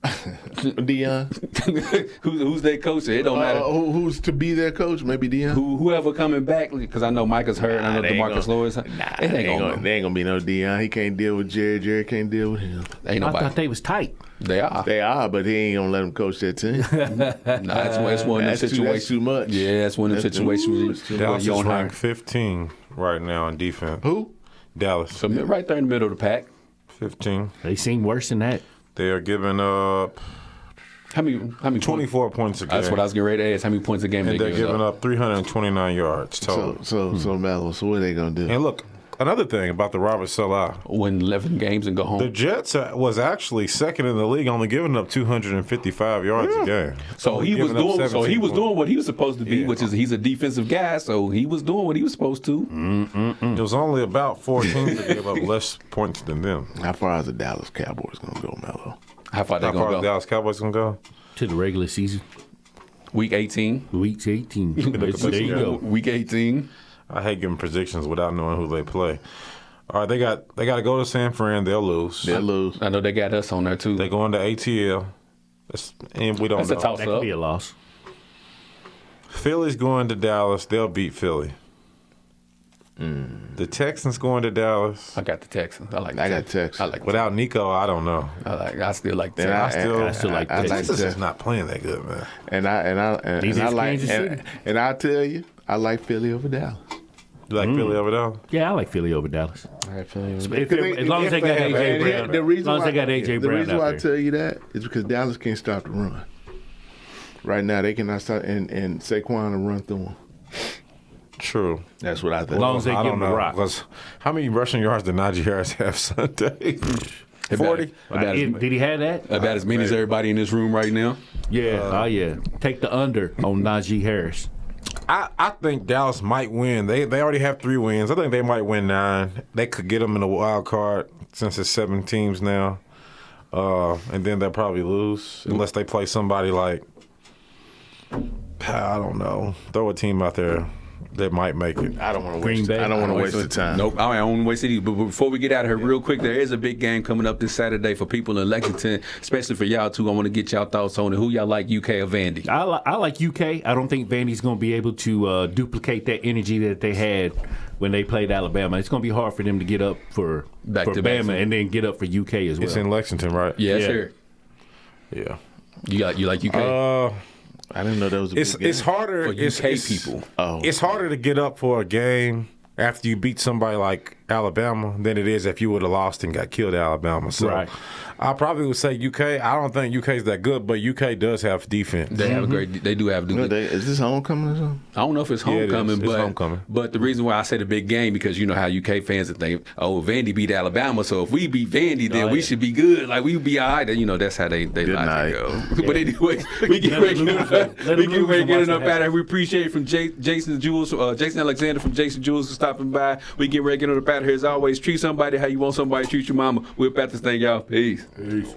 Speaker 5: Deion.
Speaker 1: Who's their coach? It don't matter.
Speaker 5: Who's to be their coach? Maybe Deion.
Speaker 1: Whoever coming back, because I know Micah's hurt, and I know DeMarcus Lawrence.
Speaker 5: They ain't gonna be no Deion. He can't deal with Jerry. Jerry can't deal with him.
Speaker 3: I thought they was tight.
Speaker 1: They are,
Speaker 5: but he ain't gonna let him coach that team.
Speaker 1: That's one of them situations.
Speaker 5: That's too much.
Speaker 1: Yeah, that's one of them situations.
Speaker 2: Dallas is ranked 15 right now in defense.
Speaker 5: Who?
Speaker 2: Dallas.
Speaker 1: So right there in the middle of the pack.
Speaker 2: 15.
Speaker 3: They seem worse than that.
Speaker 2: They are giving up
Speaker 1: how many
Speaker 2: 24 points a game.
Speaker 1: That's what I was getting ready to ask. How many points a game?
Speaker 2: And they're giving up 329 yards total.
Speaker 5: So what are they gonna do?
Speaker 2: And look, another thing about the Robert Saleh.
Speaker 1: Win 11 games and go home.
Speaker 2: The Jets was actually second in the league, only giving up 255 yards a game.
Speaker 1: So he was doing. So he was doing what he was supposed to be, which is he's a defensive guy. So he was doing what he was supposed to.
Speaker 2: It was only about 4 teams that gave up less points than them.
Speaker 5: How far is the Dallas Cowboys gonna go, Mello?
Speaker 1: How far they
Speaker 2: How
Speaker 1: gonna
Speaker 2: far
Speaker 1: go?
Speaker 2: is the Dallas Cowboys gonna go?
Speaker 3: To the regular season.
Speaker 1: Week 18.
Speaker 3: Week 18. There you go.
Speaker 1: Week 18.
Speaker 2: I hate giving predictions without knowing who they play. All right, they got to go to San Fran. They'll lose.
Speaker 1: I know they got us on there too.
Speaker 2: They go into ATL. And we don't
Speaker 1: That's
Speaker 2: know.
Speaker 1: a toss
Speaker 3: That
Speaker 1: up.
Speaker 3: could be a loss.
Speaker 2: Philly's going to Dallas. They'll beat Philly. The Texans going to Dallas.
Speaker 1: I got the Texans. I got
Speaker 5: Texans.
Speaker 1: I like
Speaker 2: Without Nico, I don't know.
Speaker 1: I still like
Speaker 5: And
Speaker 1: Texans.
Speaker 3: I still like Texas.
Speaker 2: Texas is not playing that good, man.
Speaker 5: And I like and I tell you, I like Philly over Dallas.
Speaker 2: You like Philly over Dallas?
Speaker 3: Yeah, I like Philly over Dallas.
Speaker 5: As long
Speaker 3: As long as they got AJ Brown. As long as they got AJ
Speaker 5: The
Speaker 3: Brown
Speaker 5: reason
Speaker 3: out
Speaker 5: why I
Speaker 3: there.
Speaker 5: tell you that is because Dallas can't stop the run. Right now, they cannot stop, and Saquon will run through them.
Speaker 2: True.
Speaker 5: That's what I think.
Speaker 3: As long as they
Speaker 2: I
Speaker 3: give
Speaker 2: don't
Speaker 3: him the
Speaker 2: know.
Speaker 3: rock.
Speaker 2: Because how many rushing yards did Najee Harris have Sunday? 40?
Speaker 3: Did he have that?
Speaker 1: About as many as everybody in this room right now.
Speaker 3: Yeah. Yeah. Take the under on Najee Harris.
Speaker 2: I think Dallas might win. They already have 3 wins. I think they might win 9. They could get them in the wild card since it's 7 teams now. And then they'll probably lose unless they play somebody like, I don't know, throw a team out there that might make it.
Speaker 5: I don't want to
Speaker 3: Green
Speaker 5: waste.
Speaker 3: Bay.
Speaker 5: I don't want to waste the time.
Speaker 1: Nope, I don't want to waste it either. But before we get out of here real quick, there is a big game coming up this Saturday for people in Lexington, especially for y'all too. I want to get y'all thoughts on it. Who y'all like, UK or Vandy?
Speaker 3: I like UK. I don't think Vandy's going to be able to duplicate that energy that they had when they played Alabama. It's going to be hard for them to get up for Bama and then get up for UK as well.
Speaker 2: It's in Lexington, right?
Speaker 1: Yeah,
Speaker 3: Yeah.
Speaker 1: sure.
Speaker 2: Yeah.
Speaker 1: You like UK?
Speaker 5: I didn't know that was a big game.
Speaker 2: It's harder.
Speaker 1: For UK people.
Speaker 2: It's harder to get up for a game after you beat somebody like Alabama than it is if you would have lost and got killed at Alabama. So
Speaker 3: Right.
Speaker 2: I probably would say UK. I don't think UK is that good, but UK does have defense.
Speaker 1: They have a great. They do have.
Speaker 5: Is this homecoming or something?
Speaker 1: I don't know if it's
Speaker 2: Yeah, it is.
Speaker 1: homecoming,
Speaker 2: It's
Speaker 1: but
Speaker 2: homecoming.
Speaker 1: But the reason why I say the big game because you know how UK fans that think, oh, Vandy beat Alabama, so if we beat Vandy, then we should be good. Like we be all right. You know that's how they logic
Speaker 5: night.
Speaker 1: go. But anyway, we get ready to get it up out of here. We appreciate it from Jason Jules, Jason Alexander from Jason Jules for stopping by. We get ready to get it up out of here. As always, treat somebody how you want somebody to treat your mama. We're about this thing, y'all. Peace.
Speaker 5: Peace.